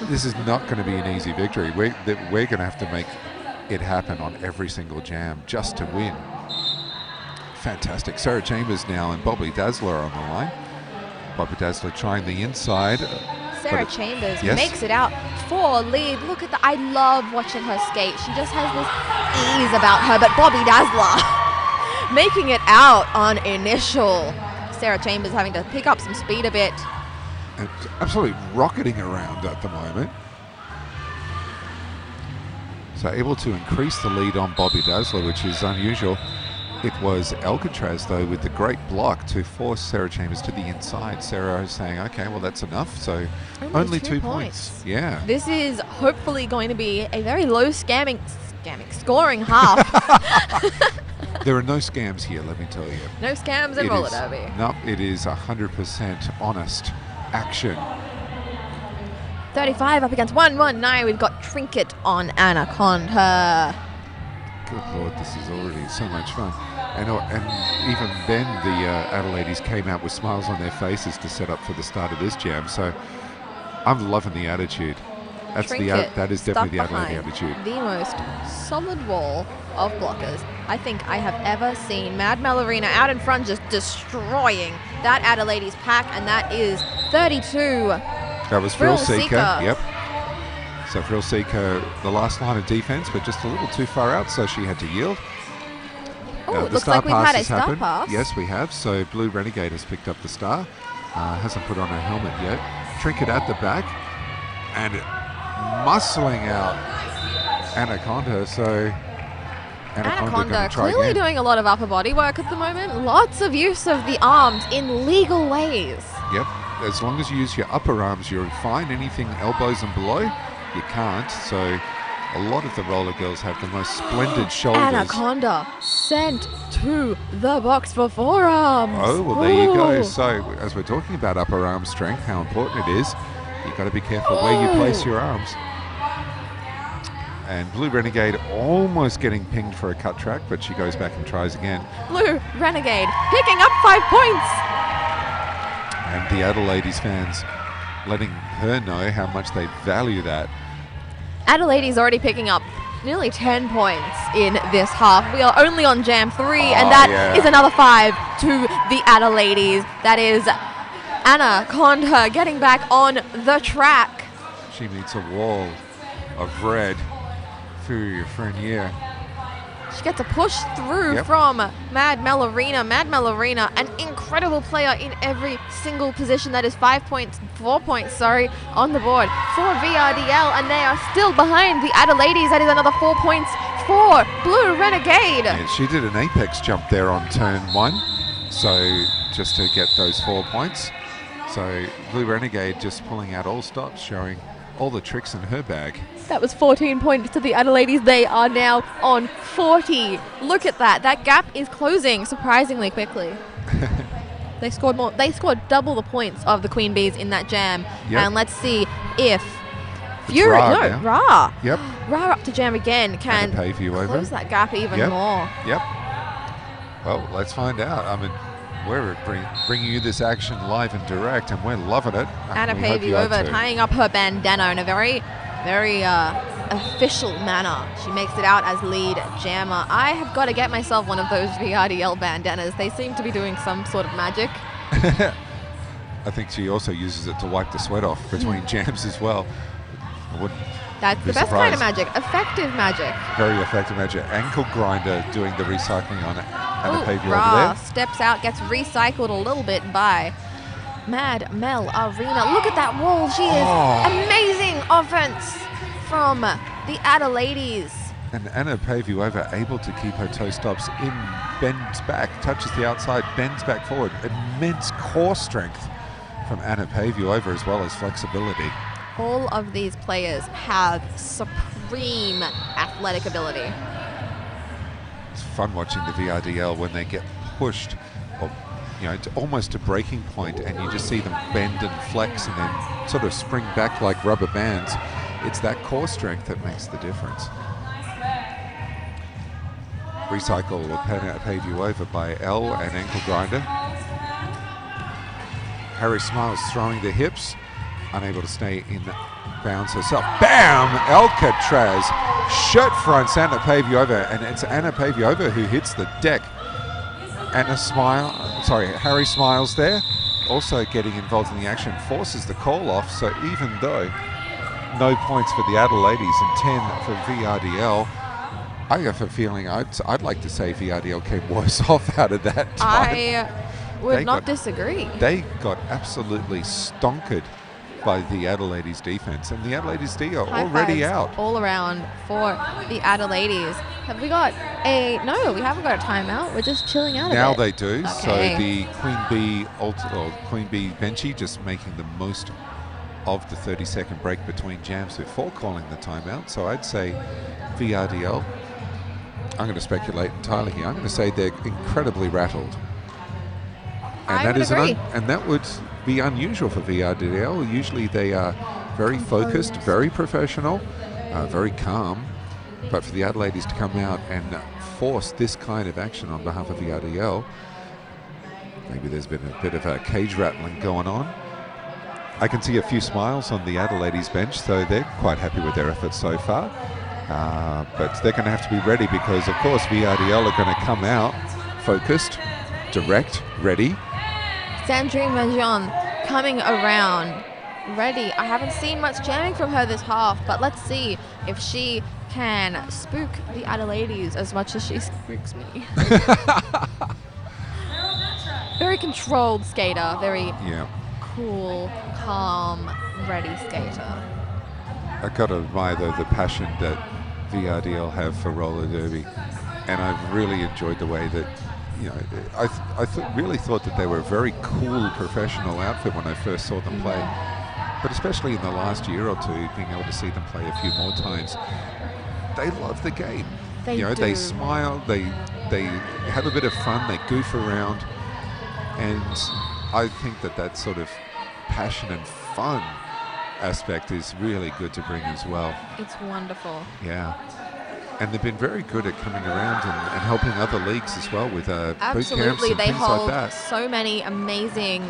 this is not going to be an easy victory. We're going to have to make it happen on every single jam just to win. Fantastic. Sarah Chambers now and Bobby Dazzler on the line. Bobby Dazzler trying the inside. Sarah Chambers makes it out for lead. Look at I love watching her skate. She just has this ease about her. But Bobby Dazzler making it out on initial. Sarah Chambers having to pick up some speed a bit. And absolutely rocketing around at the moment. So able to increase the lead on Bobby Dazzler, which is unusual. It was Alcatraz, though, with the great block to force Sarah Chambers to the inside. Sarah is saying, okay, well, that's enough. So only 2 points. Yeah. This is hopefully going to be a very low scoring half. There are no scams here, let me tell you. No scams in roller derby. No, it is 100% honest action. 35 up against 119. We've got Trinket on Anaconda. Good Lord, this is already so much fun. And even then, the Adelaides came out with smiles on their faces to set up for the start of this jam. So I'm loving the attitude. That is definitely the Adelaide attitude. The most solid wall of blockers I think I have ever seen. Mad Melorina out in front, just destroying that Adelaide's pack, and that is 32. That was Frill Seeker. Yep. So Frill Seeker, the last line of defense, but just a little too far out, so she had to yield. Oh, it looks like we've had a star pass. Yes, we have. So Blue Renegade has picked up the star. Hasn't put on her helmet yet. Trinket at the back. And muscling out Anaconda. So Anaconda clearly doing a lot of upper body work at the moment. Lots of use of the arms in legal ways. Yep. As long as you use your upper arms, you're fine. Anything elbows and below, you can't. So a lot of the roller girls have the most splendid shoulders. Anaconda sent to the box for forearms. Oh, well, there you go. So as we're talking about upper arm strength, how important it is, you've got to be careful where you place your arms. And Blue Renegade almost getting pinged for a cut track, but she goes back and tries again. Blue Renegade picking up 5 points. And the Adelaide's fans letting her know how much they value that. Adelaide's already picking up nearly 10 points in this half. We are only on Jam 3, and that is another 5 to the Adelaide's. That is Anaconda getting back on the track. She meets a wall of red. Furia Frenier. She gets a push through Yep. from Mad Melorina. Mad Melorina, an incredible player in every single position. That is 4 points, on the board for VRDL, and they are still behind the Adelaides. That is another 4 points for Blue Renegade. Yeah, she did an apex jump there on turn 1, so just to get those 4 points. So Blue Renegade just pulling out all stops, showing all the tricks in her bag. That was 14 points to the Adelaides. They are now on 40. Look at that. That gap is closing surprisingly quickly. They scored more. They scored double the points of the Queen Bees in that jam. Yep. And let's see if It's Ra now. Ra. Yep. Ra up to jam again can And a pay view over. close that gap even Yep. more. Yep. Well, let's find out. I mean, we're bringing you this action live and direct, and we're loving it. Anna We hope you are Pavey over too. tying up her bandana in a very, very official manner. She makes it out as lead jammer. I have got to get myself one of those VRDL bandanas. They seem to be doing some sort of magic. I think she also uses it to wipe the sweat off between jams as well. I wouldn't That's be the best kind of surprised. magic. Effective magic. Very effective magic. Ankle grinder doing the recycling on it. Anna Ooh, Pavey over Ra there. steps out, gets recycled a little bit by Mad Mel Arena. Look at that wall. She is amazing offense from the Adelaides. And Anna Pavey over, able to keep her toe stops in, bends back, touches the outside, bends back forward. Immense core strength from Anna Pavey over, as well as flexibility. All of these players have supreme athletic ability. It's fun watching the VRDL when they get pushed, or, to almost a breaking point, and you just see them bend and flex and then sort of spring back like rubber bands. It's that core strength that makes the difference. Recycle will pave you over by L and ankle grinder. Harry Smiles throwing the hips, unable to stay in bounds herself. Bam! Alcatraz shirt fronts Anna Pavey over, and it's Anna Pavey over who hits the deck. Harry Smiles there, also getting involved in the action, forces the call off. So even though no points for the Adelaides and 10 for VRDL, I have a feeling I'd like to say VRDL came worse off out of that time. I would not disagree. They got absolutely stonkered by the Adelaides defense, and the Adelaides D are High already fives out. all around for the Adelaides. Have we got no, we haven't got a timeout. We're just chilling out Now a bit. they do. So Okay. the Queen Bee Benchy just making the most of the 30-second break between jams before calling the timeout. So I'd say VRDL, I'm going to speculate entirely here, I'm going to say they're incredibly rattled. And I that would is agree. and that would be unusual for VRDL. Usually they are very focused, very professional, very calm. But for the Adelaides to come out and force this kind of action on behalf of VRDL, maybe there's been a bit of a cage rattling going on. I can see a few smiles on the Adelaides bench, so they're quite happy with their efforts so far. But they're going to have to be ready because, of course, VRDL are going to come out focused, direct, ready. Sandrine Majon coming around, ready. I haven't seen much jamming from her this half, but let's see if she can spook the Adelaides as much as she spooks me. Very controlled skater, very cool, calm, ready skater. I got to admire, though, the passion that VRDL have for roller derby, and I've really enjoyed the way that, I really thought that they were a very cool professional outfit when I first saw them play, but especially in the last year or two, being able to see them play a few more times, they love the game. They do. They smile, they have a bit of fun, they goof around, and I think that sort of passion and fun aspect is really good to bring as well. It's wonderful. Yeah. And they've been very good at coming around and helping other leagues as well with boot camps Absolutely, and they things hold like that. so many amazing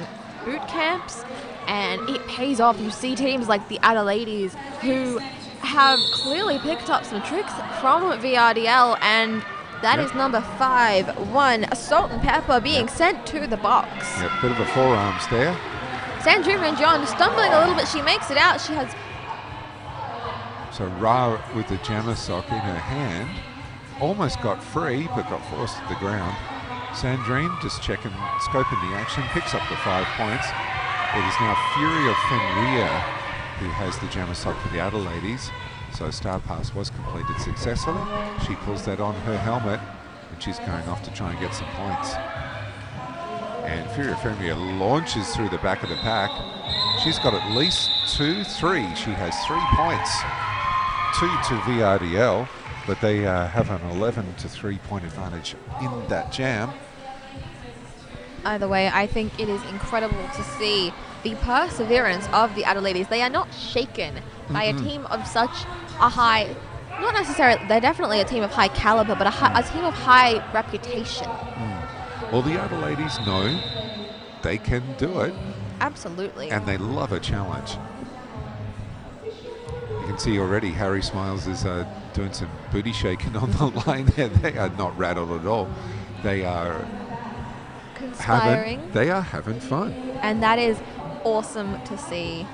boot camps, and it pays off. You see teams like the Adelaides who have clearly picked up some tricks from VRDL, and that is number 5, Salt and Pepper being sent to the box. Yeah, bit of a forearms there. Sandrine Ranjon stumbling a little bit. She makes it out. She has... So Ra with the jammer sock in her hand almost got free, but got forced to the ground. Sandrine just checking, scoping the action, picks up the 5 points. It is now Fury of Fenrir who has the jammer sock for the other ladies. So Star Pass was completed successfully. She pulls that on her helmet, and she's going off to try and get some points. And Fury of Fenrir launches through the back of the pack. She's got at least 2, 3. She has 3 points. 2 to VRDL, but they have an 11 to 3 point advantage in that jam. Either way, I think it is incredible to see the perseverance of the other ladies. They are not shaken by a team of such a high, not necessarily, they're definitely a team of high caliber, but a team of high reputation. Well, the other ladies know they can do it. Absolutely. And they love a challenge. You can see already Harry Smiles is doing some booty shaking on the line there. They are not rattled at all. They are conspiring. They are having fun. And that is awesome to see.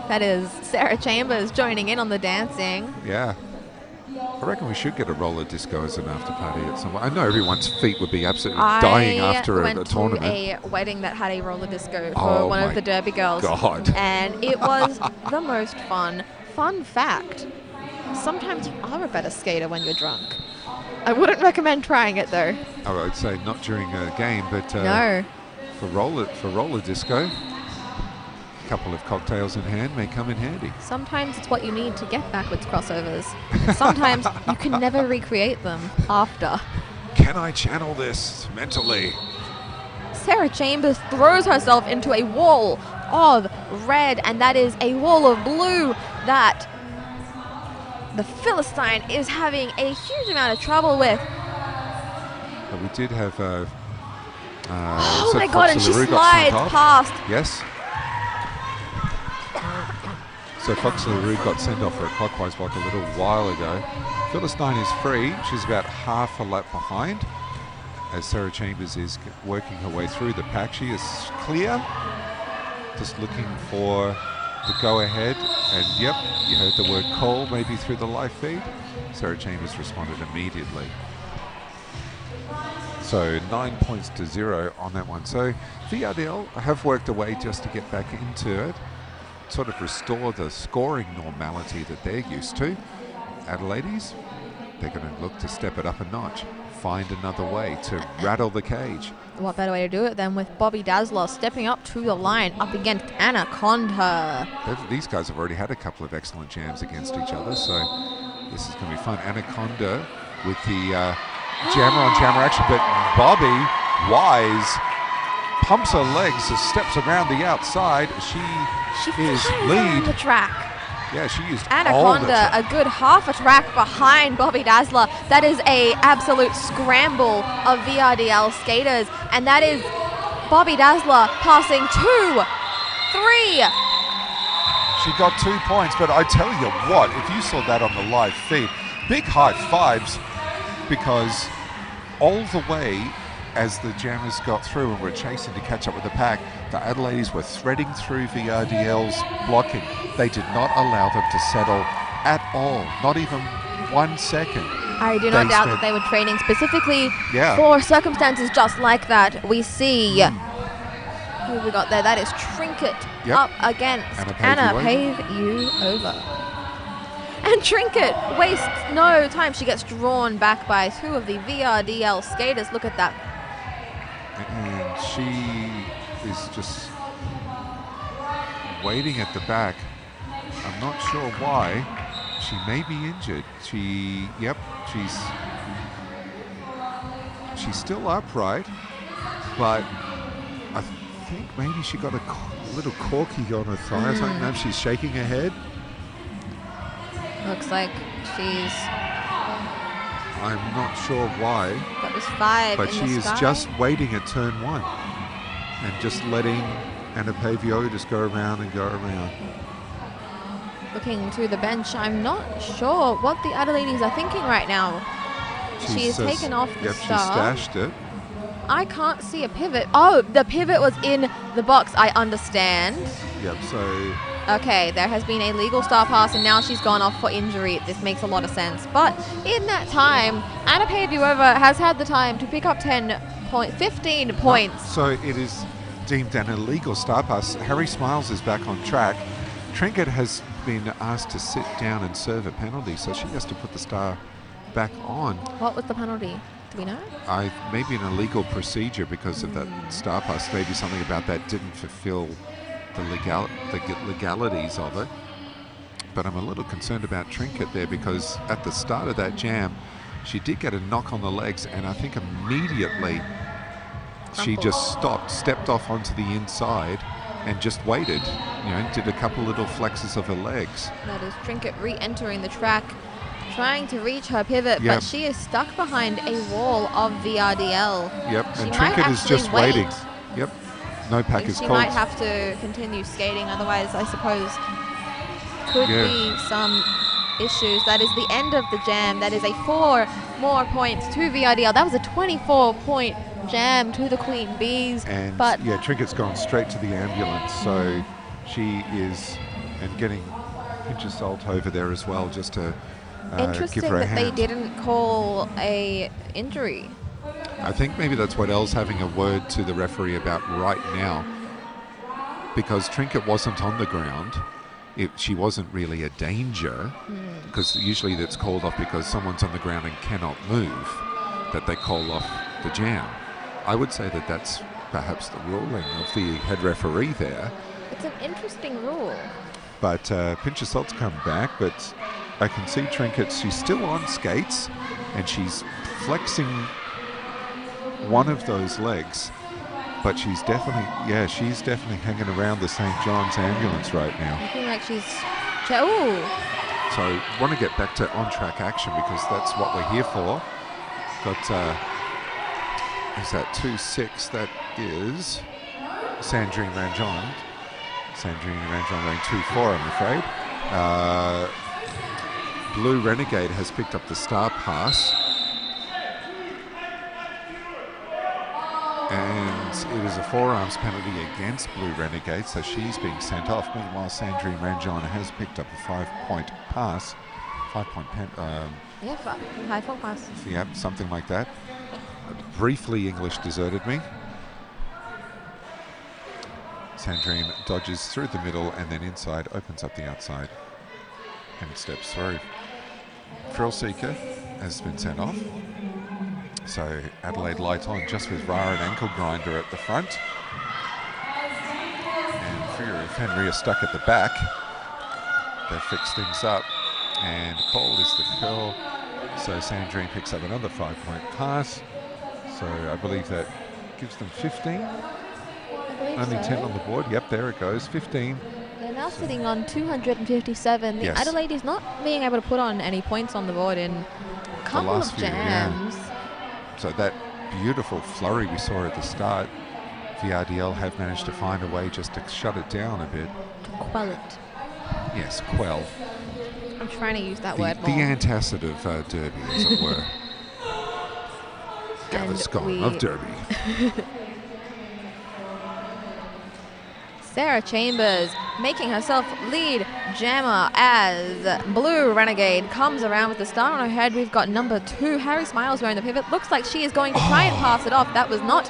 That is Sarah Chambers joining in on the dancing. Yeah. I reckon we should get a roller disco as an after party at some point. I know everyone's feet would be absolutely dying after a tournament. I went to a wedding that had a roller disco for one of the Derby girls. God. And it was the most fun. Fun fact, sometimes you are a better skater when you're drunk. I wouldn't recommend trying it though. Oh, I'd say not during a game, but no. For roller disco, a couple of cocktails in hand may come in handy. Sometimes it's what you need to get backwards crossovers. Sometimes you can never recreate them after. Can I channel this mentally? Sarah Chambers throws herself into a wall of red, and that is a wall of blue that the Philistine is having a huge amount of trouble with. We did have oh my god, and she slides past. Yes. So Fox LaRue got sent off for a clockwise block a little while ago. Philistine is free. She's about half a lap behind as Sarah Chambers is working her way through the pack. She is clear, just looking for the go-ahead. And yep, you heard the word call maybe through the live feed. Sarah Chambers responded immediately. So 9 points to 0 on that one. So VRDL have worked away just to get back into it, sort of restore the scoring normality that they're used to. Adelaides, they're going to look to step it up a notch, find another way to rattle the cage. What better way to do it than with Bobby Dazzler stepping up to the line up against Anaconda. These guys have already had a couple of excellent jams against each other, so this is going to be fun. Anaconda with the jammer on jammer action, but Bobby Wise pumps her legs, steps around the outside. She is lead. The track. Yeah, she used Anaconda a good half a track behind Bobby Dazzler. That is a absolute scramble of VRDL skaters, and that is Bobby Dazzler passing 2, 3. She got 2 points, but I tell you what, if you saw that on the live feed, big high fives, because all the way as the jammers got through and were chasing to catch up with the pack, the Adelaides were threading through VRDL's blocking. They did not allow them to settle at all, not even 1 second. I do not doubt that they were training specifically for circumstances just like that. We see who we got there. That is Trinket up against Anna Pave You Over. And Trinket wastes no time. She gets drawn back by 2 of the VRDL skaters. Look at that. And she is just waiting at the back. I'm not sure why. She may be injured. She's still upright, but I think maybe she got a little corky on her thigh or something. Maybe she's shaking her head. Looks like she's... I'm not sure why. That was 5 but she is just waiting at turn 1 and just letting Anna Pavio just go around and go around. Looking to the bench, I'm not sure what the Adelaides are thinking right now. She has taken off the star. She stashed it. I can't see a pivot. Oh, the pivot was in the box. I understand. Yep, so Okay, there has been a legal star pass, and now she's gone off for injury. This makes a lot of sense. But in that time, Anna Pavlova has had the time to pick up 15 points. So it is deemed an illegal star pass. Harry Smiles is back on track. Trinket has been asked to sit down and serve a penalty, so she has to put the star back on. What was the penalty? Do we know? Maybe an illegal procedure because of that star pass. Maybe something about that didn't fulfill the legalities of it. But I'm a little concerned about Trinket there because at the start of that jam, she did get a knock on the legs, and I think immediately she just stopped, stepped off onto the inside, and just waited. Did a couple little flexes of her legs. That is Trinket re-entering the track, trying to reach her pivot, Yep. but she is stuck behind a wall of VRDL. Yep, She and might Trinket is actually just wait. waiting. Yep, no pack is She called. might have to continue skating, otherwise I suppose could Yeah. be some issues. That is the end of the jam. That is a 4 more points to VRDL. That was a 24-point jam to the Queen Bees. And but yeah, Trinket's gone straight to the ambulance, so she is, and getting pinch of salt over there as well, just to interesting give her a that they hand. didn't call a injury. I think maybe that's what Elle's having a word to the referee about right now, because Trinket wasn't on the ground. She wasn't really a danger, because usually that's called off because someone's on the ground and cannot move, that they call off the jam. I would say that that's perhaps the ruling of the head referee there. It's an interesting rule. But Pinch of Salt's come back, but I can see Trinket, she's still on skates, and she's flexing one of those legs, but she's definitely hanging around the St. John's ambulance right now. Looking like she's... Ooh. So want to get back to on-track action because that's what we're here for. Got, is that 2-6? That is Sandrine Ranjon. Sandrine Ranjon going 2-4, I'm afraid. Blue Renegade has picked up the star pass. And it is a forearms penalty against Blue Renegade, so she's being sent off. Meanwhile, Sandrine Ranjon has picked up a 5-point pass. 5-point pen. Yeah, 5-point pass. Yeah, something like that. Briefly, English deserted me. Sandrine dodges through the middle and then inside, opens up the outside, and steps through. Thrill Seeker has been sent off. So Adelaide light on just with Ra and Ankle Grinder at the front. And Fury of Henry are stuck at the back. They fix things up. And Cole is the curl. So Sandrine picks up another 5-point pass. So I believe that gives them 15. I believe Only so. 10 on the board. Yep, there it goes. 15. They're now sitting on 257. The Yes. Adelaide is not being able to put on any points on the board in a couple last of few, yeah. jams. So that beautiful flurry we saw at the start, VRDL have managed to find a way just to shut it down a bit. To quell it. Yes, quell. I'm trying to use that The word the more. antacid of Derby, as it were. Gaviscon of Derby. Sarah Chambers making herself lead jammer as Blue Renegade comes around with the star on her head. We've got number 2, Harry Smiles wearing the pivot. Looks like she is going to try and pass it off. That was not...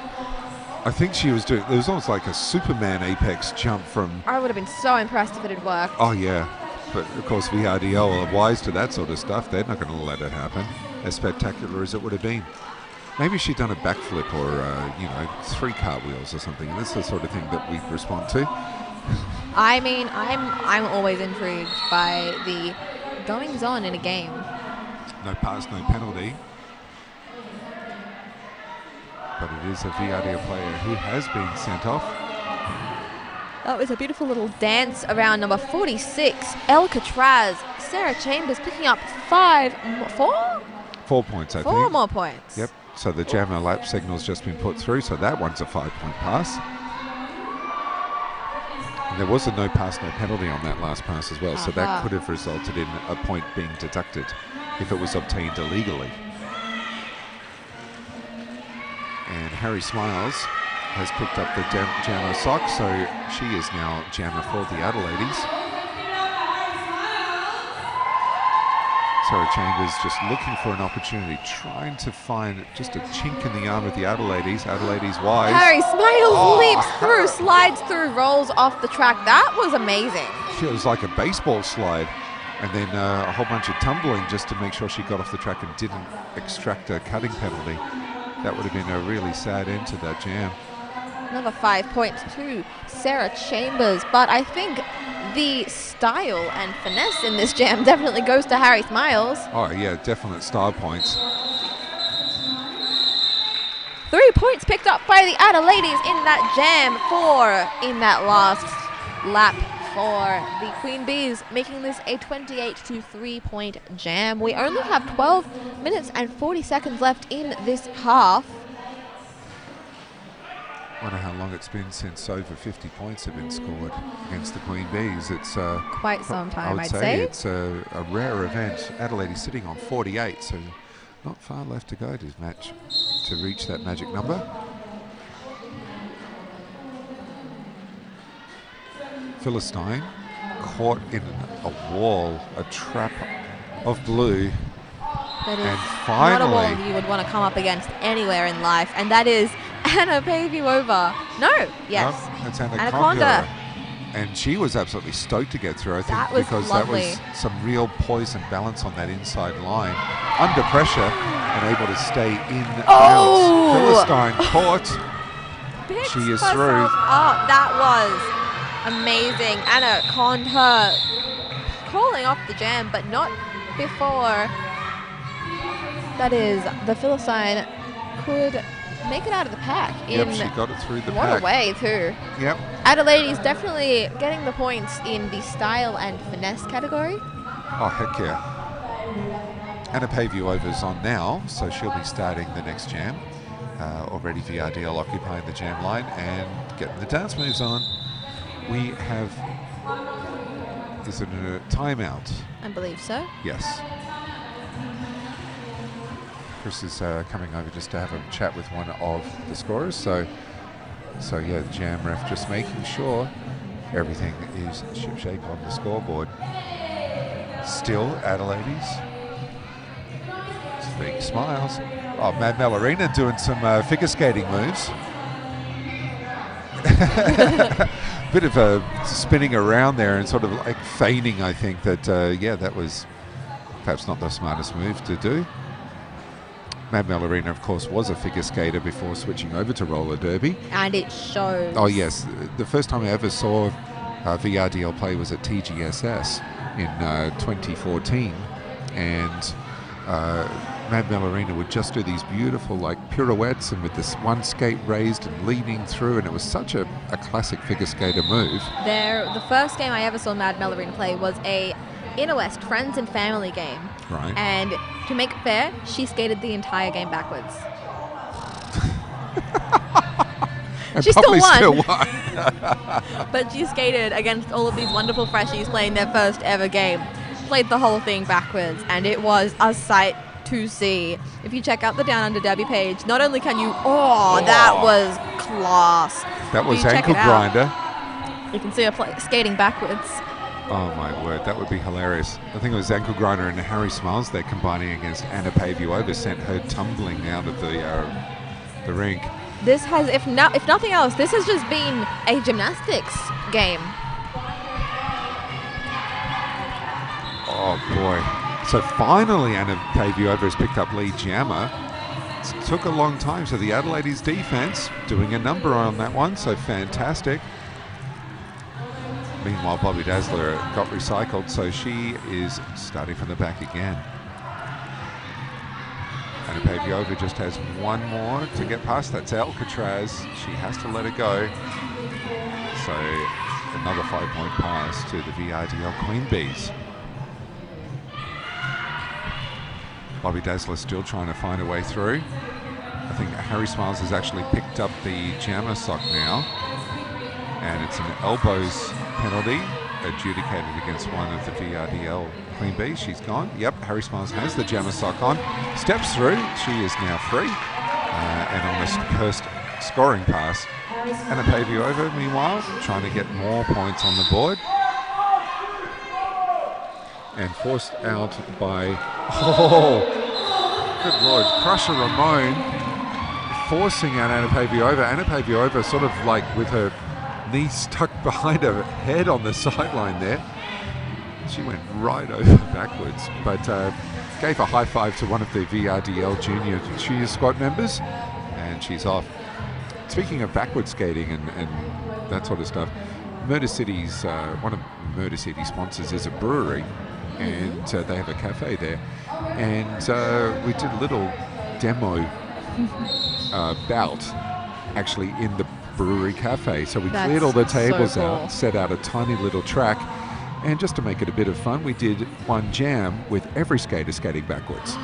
I think she was doing, it was almost like a Superman apex jump from, I would have been so impressed if it had worked. oh yeah. But of course VRDL are wise to that sort of stuff. They're not going to let it happen, as spectacular as it would have been. Maybe she'd done a backflip or, 3 cartwheels or something. That's the sort of thing that we respond to. I mean, I'm always intrigued by the goings on in a game. No pass, no penalty. But it is a VRDL player who has been sent off. That was a beautiful little dance around number 46, Alcatraz. Sarah Chambers picking up 4 points, I think. 4 more points. Yep. So the jammer lap signal's just been put through, so that one's a 5-point pass. And there was a no pass, no penalty on that last pass as well, so that could have resulted in a point being deducted if it was obtained illegally. And Harry Smiles has picked up the jammer sock, so she is now jammer for the Adelaides. Sarah Chambers just looking for an opportunity, trying to find just a chink in the arm of the Adelaides. Adelaides wise. Harry Smiles leaps through, slides through, rolls off the track. That was amazing. Feels like a baseball slide. And then a whole bunch of tumbling just to make sure she got off the track and didn't extract a cutting penalty. That would have been a really sad end to that jam. Another 5 points to Sarah Chambers, but I think the style and finesse in this jam definitely goes to Harry Smiles. Oh yeah, definite style points. 3 points picked up by the Adelaides in that jam, 4 in that last lap for the Queen Bees, making this a 28 to 3 point jam. We only have 12 minutes and 40 seconds left in this half. Wonder how long it's been since over 50 points have been scored against the Queen Bees. It's quite some time, I'd say. It's a rare event. Adelaide is sitting on 48, so not far left to go to reach that magic number. Philistine caught in a wall, a trap of blue. That is and not a wall finally, you would want to come up against anywhere in life, and that is Anna Paviova. No, yes. No, that's Anaconda. Anaconda. And she was absolutely stoked to get through, I think, That was because lovely. that was some real poise and balance on that inside line. Under pressure and able to stay in Oh! Philistine caught. Picks She is herself through. up. That was amazing. Anaconda calling off the jam, but not before. That is, the Philistine could make it out of the pack. Yep, she got it through the what pack. a way, too. Yep. Adelaide is definitely getting the points in the style and finesse category. Oh, heck yeah. Anna Paviuova's on now, so she'll be starting the next jam. Already VRDL occupying the jam line and getting the dance moves on. We have, is it a timeout? I believe so. Yes. Chris is coming over just to have a chat with one of the scorers. So yeah, the jam ref just making sure everything is ship-shape on the scoreboard. Still Adelaides. Big smiles. Oh, Mad Melorina doing some figure skating moves. Bit of a spinning around there and sort of like feigning, I think, that, yeah, that was perhaps not the smartest move to do. Mad Melorina, of course, was a figure skater before switching over to roller derby. And it shows. Oh, yes. The first time I ever saw VRDL play was at TGSS in 2014. And Mad Melorina would just do these beautiful like pirouettes and with this one skate raised and leaning through, and it was such a classic figure skater move. The first game I ever saw Mad Melorina play was a Inner West Friends and Family game. Right. And to make it fair, she skated the entire game backwards. And She probably still won. won. But she skated against all of these wonderful freshies playing their first ever game. Played the whole thing backwards, and it was a sight to see. If you check out the Down Under Derby page, not only can you, that was class. That was You check ankle it out. grinder. You can see her skating backwards. Oh my word, that would be hilarious. I think it was ankle grinder and Harry Smiles there combining against Anna Paviuova, sent her tumbling out of the rink. This has, if nothing else, this has just been a gymnastics game. Oh boy. So finally Anna Paviuova has picked up lead jammer. It took a long time, so the Adelaide's defense doing a number on that one, so fantastic. Meanwhile, Bobby Dazzler got recycled, so she is starting from the back again. Anna Paviuova just has one more to get past. That's Alcatraz. She has to let it go. So another 5-point pass to the VRDL Queen Bees. Bobby Dazzler still trying to find a way through. I think Harry Smiles has actually picked up the jammer sock now. And it's an elbows penalty adjudicated against one of the VRDL Queen Bees. She's gone. Yep, Harry Smiles has the jammer sock on. Steps through. She is now free. And on this first scoring pass, Anna Paviova, meanwhile, trying to get more points on the board. And forced out by, good Lord, Crusher Ramon forcing out Anna Paviova. Anna Paviova sort of like with her knees tucked behind her head on the sideline there. She went right over backwards, but gave a high five to one of the VRDL junior cheer squad members, and she's off. Speaking of backward skating and that sort of stuff, Murder City's, one of Murder City's sponsors is a brewery, and they have a cafe there. And we did a little demo bout actually in the brewery cafe. So we cleared all the tables out, set out a tiny little track, and just to make it a bit of fun, we did one jam with every skater skating backwards.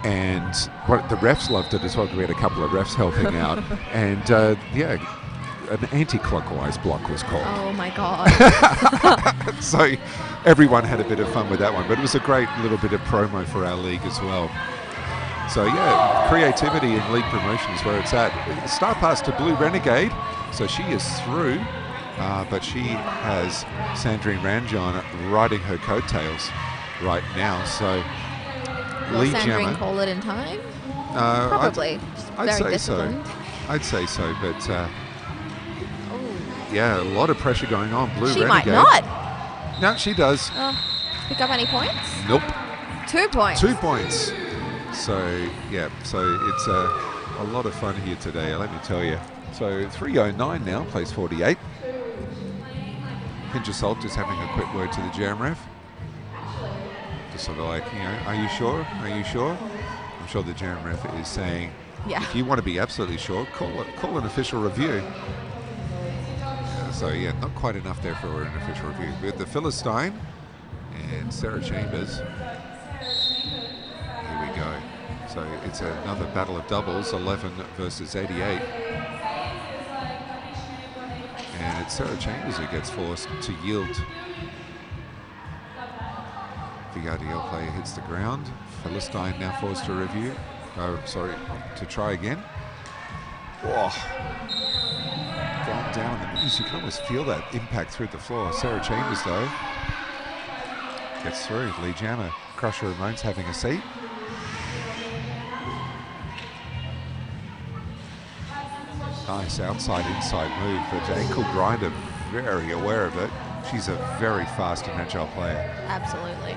And what the refs loved it as well. We had a couple of refs helping out. And yeah, an anti-clockwise block was called. Oh my God. So everyone had a bit of fun with that one. But it was a great little bit of promo for our league as well. So yeah, creativity in league promotion is where it's at. Star pass to Blue Renegade. So she is through. But she has Sandrine Ranjon riding her coattails right now. So Will Lee Sandrine Jammer, call it in time? Probably. I'd Very say disciplined. so. I'd say so, but yeah, a lot of pressure going on. Blue She Renegade. might not. No, she does. Pick up any points? Nope. 2 points. 2 points. So yeah, so it's a lot of fun here today, let me tell you. So 3:09 now, place 48. Pinch of salt, just having a quick word to the jam ref. Just sort of like, you know, are you sure? Are you sure? I'm sure the jam ref is saying, Yeah. if you want to be absolutely sure, call an official review. So yeah, not quite enough there for an official review. With the Philistine and Sarah Chambers. Here we go. So it's another battle of doubles, 11 versus 88. And it's Sarah Chambers who gets forced to yield. VRDL player hits the ground. Philistine now forced to review. Oh, sorry, to try again. Oh. Going down on the knees. You can almost feel that impact through the floor. Sarah Chambers, though, gets through. Lee Jammer, Crusher Ramones having a seat. Nice outside-inside move, but ankle grinder, very aware of it. She's a very fast and agile player. Absolutely.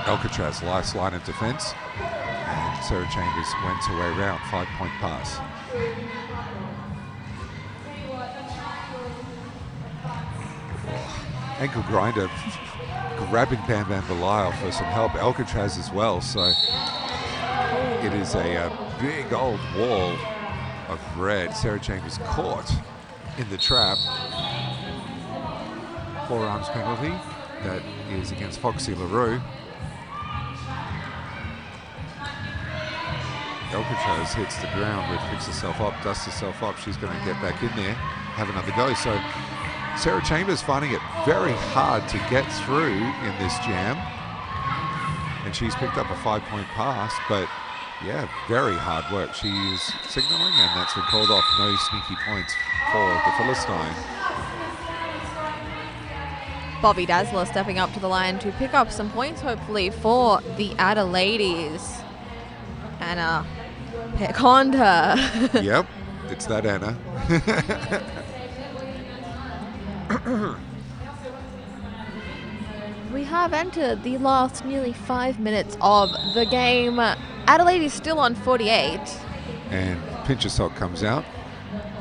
Alcatraz, last line of defense. And Sarah Chambers went her way around, 5-point pass. Ankle grinder grabbing Bam Bam Belial for some help. Alcatraz as well, so it is a big old wall of red. Sarah Chambers caught in the trap. Forearms penalty. That is against Foxy LaRue. Alcatraz hits the ground, but picks herself up, dusts herself up. She's going to get back in there, have another go. So Sarah Chambers finding it very hard to get through in this jam. And she's picked up a 5-point pass, but yeah, very hard work. She's signaling, and that's been called off. No sneaky points for the Philistine. Bobby Dazzler stepping up to the line to pick up some points, hopefully, for the Adder ladies. Anna Peconda. Yep, it's that Anna. We have entered the last nearly 5 minutes of the game. Adelaide is still on 48. And Pinch of Salt comes out,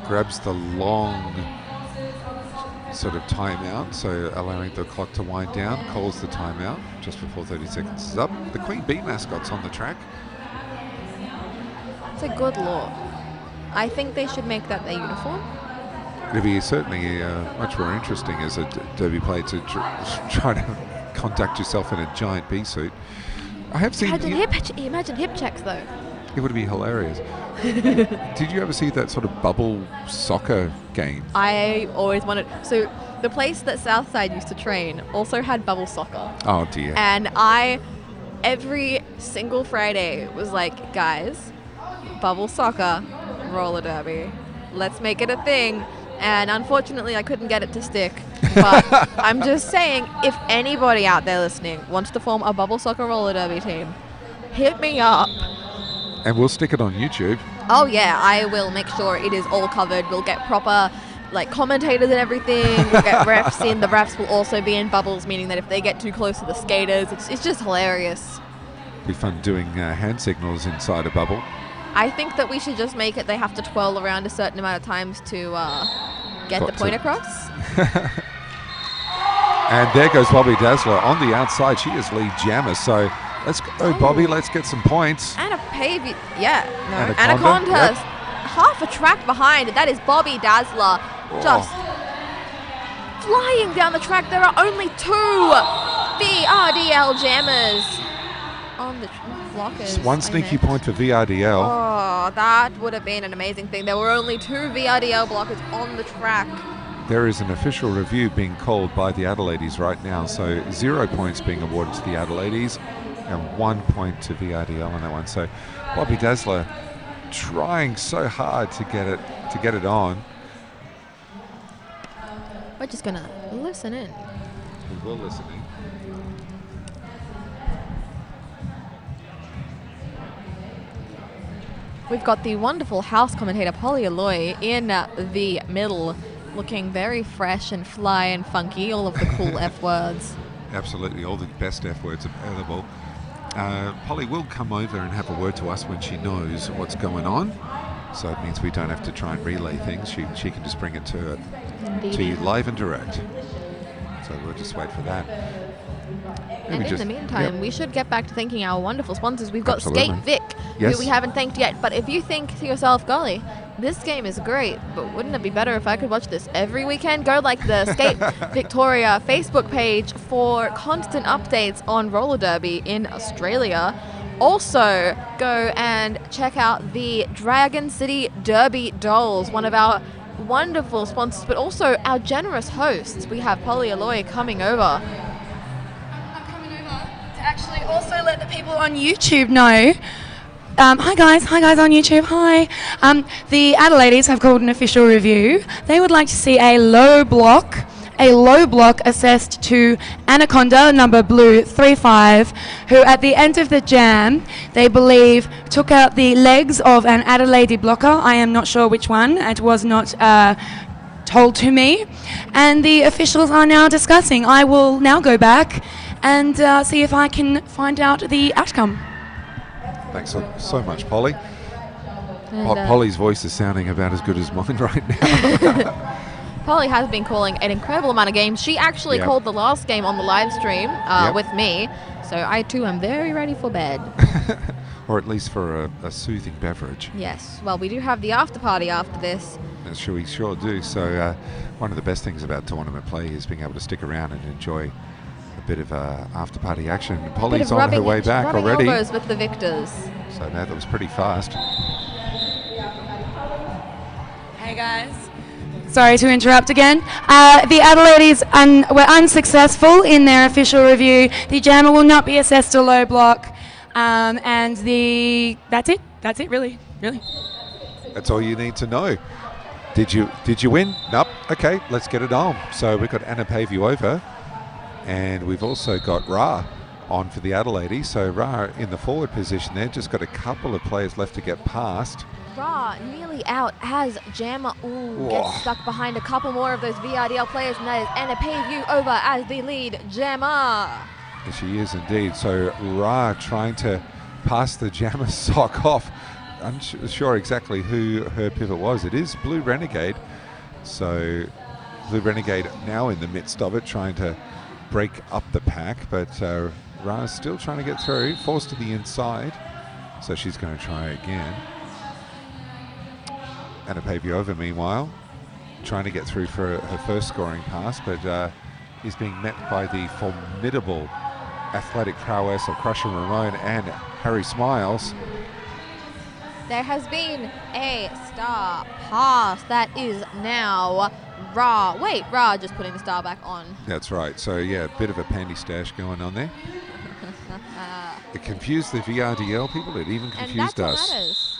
grabs the long sort of timeout, so allowing the clock to wind down, calls the timeout just before 30 seconds is up. The Queen Bee mascot's on the track. It's a good law. I think they should make that their uniform. It'd be certainly much more interesting as a derby player to try to conduct yourself in a giant bee suit. I have seen... Imagine hip checks, though. It would be hilarious. Did you ever see that sort of bubble soccer game? I always wanted... So the place that Southside used to train also had bubble soccer. Oh, dear. And I every single Friday was like, guys, bubble soccer, roller derby. Let's make it a thing. And unfortunately, I couldn't get it to stick. But I'm just saying, if anybody out there listening wants to form a bubble soccer roller derby team, hit me up. And we'll stick it on YouTube. Oh yeah, I will make sure it is all covered. We'll get proper commentators and everything. We'll get refs in. The refs will also be in bubbles, meaning that if they get too close to the skaters, it's just hilarious. Be fun doing hand signals inside a bubble. I think that we should just make it they have to twirl around a certain amount of times to get the point across. And there goes Bobby Dazzler on the outside. She is lead jammer. So let's go, Bobby. Let's get some points. Anaconda. Yep. Half a track behind. That is Bobby Dazzler just flying down the track. There are only 2 VRDL jammers on the blockers. Just one sneaky point for VRDL. Oh, that would have been an amazing thing. There were only 2 VRDL blockers on the track. There is an official review being called by the Adelaides right now. So 0 points being awarded to the Adelaides and 1 point to VRDL on that one. So Bobby Dazzler trying so hard to get it on. We're just gonna listen in. We will listen in. We've got the wonderful house commentator Polly Aloy in the middle, looking very fresh and fly and funky, all of the cool F words. Absolutely, all the best F words available. Polly will come over and have a word to us when she knows what's going on. So it means we don't have to try and relay things. She can just bring it to you live and direct. So we'll just wait for that. And in the meantime, we should get back to thanking our wonderful sponsors. We've got Absolutely. Skate Vic, who we haven't thanked yet. But if you think to yourself, golly, this game is great, but wouldn't it be better if I could watch this every weekend? Go like the Skate Victoria Facebook page for constant updates on roller derby in Australia. Also, go and check out the Dragon City Derby Dolls, one of our wonderful sponsors, but also our generous hosts. We have Polly Aloy coming over. I'm coming over to actually also let the people on YouTube know. Hi guys on YouTube, hi. The Adelaides have called an official review. They would like to see a low block assessed to Anaconda, number blue 35, who at the end of the jam, they believe took out the legs of an Adelaide blocker. I am not sure which one. It was not told to me. And the officials are now discussing. I will now go back and see if I can find out the outcome. Thanks so much, Polly. Polly's voice is sounding about as good as mine right now. Polly has been calling an incredible amount of games. She actually called the last game on the live stream with me, so I too am very ready for bed. Or at least for a soothing beverage. Yes, well, we do have the after party after this. We sure do. So one of the best things about tournament play is being able to stick around and enjoy a bit of after party action. Polly's on her way back already. Elbows with the victors. So that was pretty fast. Hey guys. Sorry to interrupt again. The Adelaides were unsuccessful in their official review. The jammer will not be assessed a low block. And that's it, really. That's all you need to know. Did you win? Nope. Okay, let's get it on. So we've got Anna Pavey-over, and we've also got Ra on for the Adelaides. So Ra in the forward position there, just got a couple of players left to get past. Ra nearly out as Jammer gets stuck behind a couple more of those VRDL players, and that is Anna Pavey-over as the lead Jammer. Yes, she is indeed. So Ra trying to pass the Jammer sock off. Unsure exactly who her pivot was. It is Blue Renegade. So Blue Renegade now in the midst of it, trying to break up the pack, but Ra's still trying to get through, forced to the inside. So she's going to try again. Anna Pavey-over, meanwhile, trying to get through for her first scoring pass, but is being met by the formidable athletic prowess of Crusher Ramon and Harry Smiles. There has been a star pass. That is now Ra. Wait, Ra just putting the star back on. That's right. So, yeah, a bit of a pandy stash going on there. It confused the VRDL people. It even And confused that's us. what matters.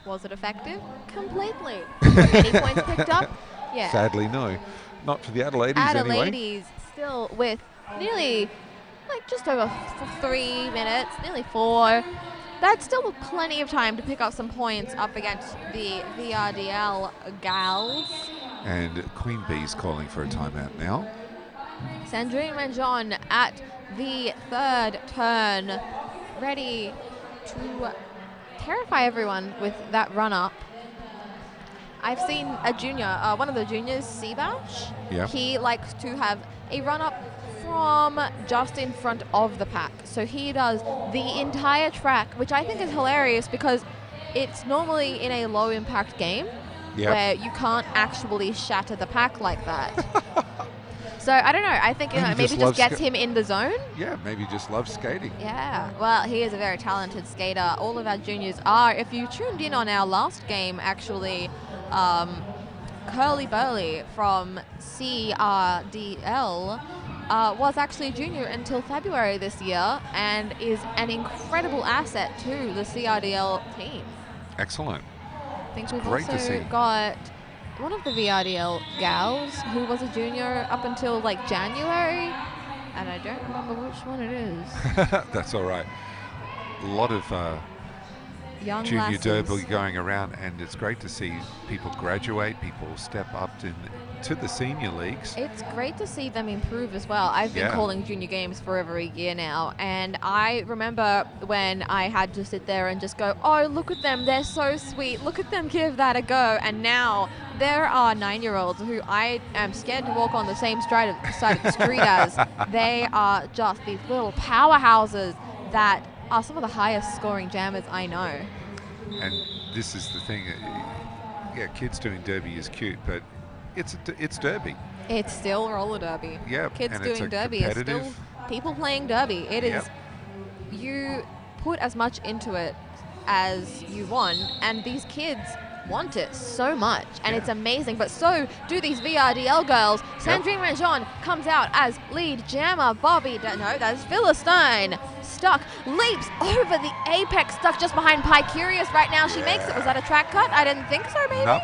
Was it effective? Completely. Any points picked up? Yeah. Sadly, no. Not for the Adelaides anyway. Adelaides still with nearly, like just over 3 minutes, nearly 4. That's still plenty of time to pick up some points up against the VRDL gals. And Queen Bee's calling for a timeout now. Sandrine Manjon at the 3rd turn, ready to terrify everyone with that run up. I've seen a junior, one of the juniors, Seabash. Yep. He likes to have a run up from just in front of the pack. So he does the entire track, which I think is hilarious because it's normally in a low impact game where you can't actually shatter the pack like that. So I don't know. I think maybe just gets him in the zone. Yeah, maybe just loves skating. Yeah. Well, he is a very talented skater. All of our juniors are. If you tuned in on our last game, actually, Curly Burley from CRDL was actually a junior until February this year and is an incredible asset to the CRDL team. Excellent. I think we've great to also see. got one of the VRDL gals who was a junior up until like January, and I don't remember which one it is. That's all right. A lot of Young junior lasses. derby going around, and it's great to see people graduate, people step up to the senior leagues. It's great to see them improve as well. I've been calling junior games for over a year now, and I remember when I had to sit there and just go, oh, look at them, they're so sweet, look at them give that a go. And now there are 9-year-olds who I am scared to walk on the same side of the street as. They are just these little powerhouses that are some of the highest scoring jammers I know. And this is the thing, kids doing derby is cute, but it's derby. It's still roller derby. Yeah, kids and doing it's a derby is still competitive- people playing derby. It is you put as much into it as you want, and these kids want it so much, and it's amazing. But so do these VRDL girls. Sandrine Ranjon comes out as lead jammer. That's Philistine. Stuck, leaps over the apex, stuck just behind Pi Curious right now. She makes it. Was that a track cut? I didn't think so, maybe? Nope.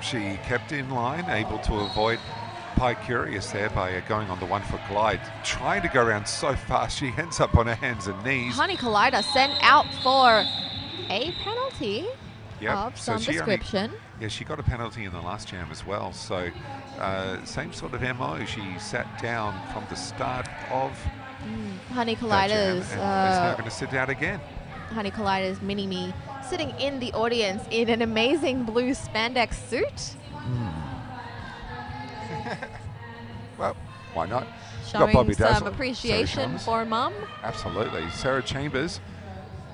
She kept in line, able to avoid Pi Curious there by going on the 1-foot glide. Trying to go around so fast, she ends up on her hands and knees. Honey Collider sent out for a penalty of some description. She got a penalty in the last jam as well. So same sort of MO. She sat down from the start of Honey that jam Collider's and is now going to sit down again. Honey Collider's mini-me sitting in the audience in an amazing blue spandex suit. Well, why not? Showing Bobby some Dazzler, appreciation for Mum. Absolutely. Sarah Chambers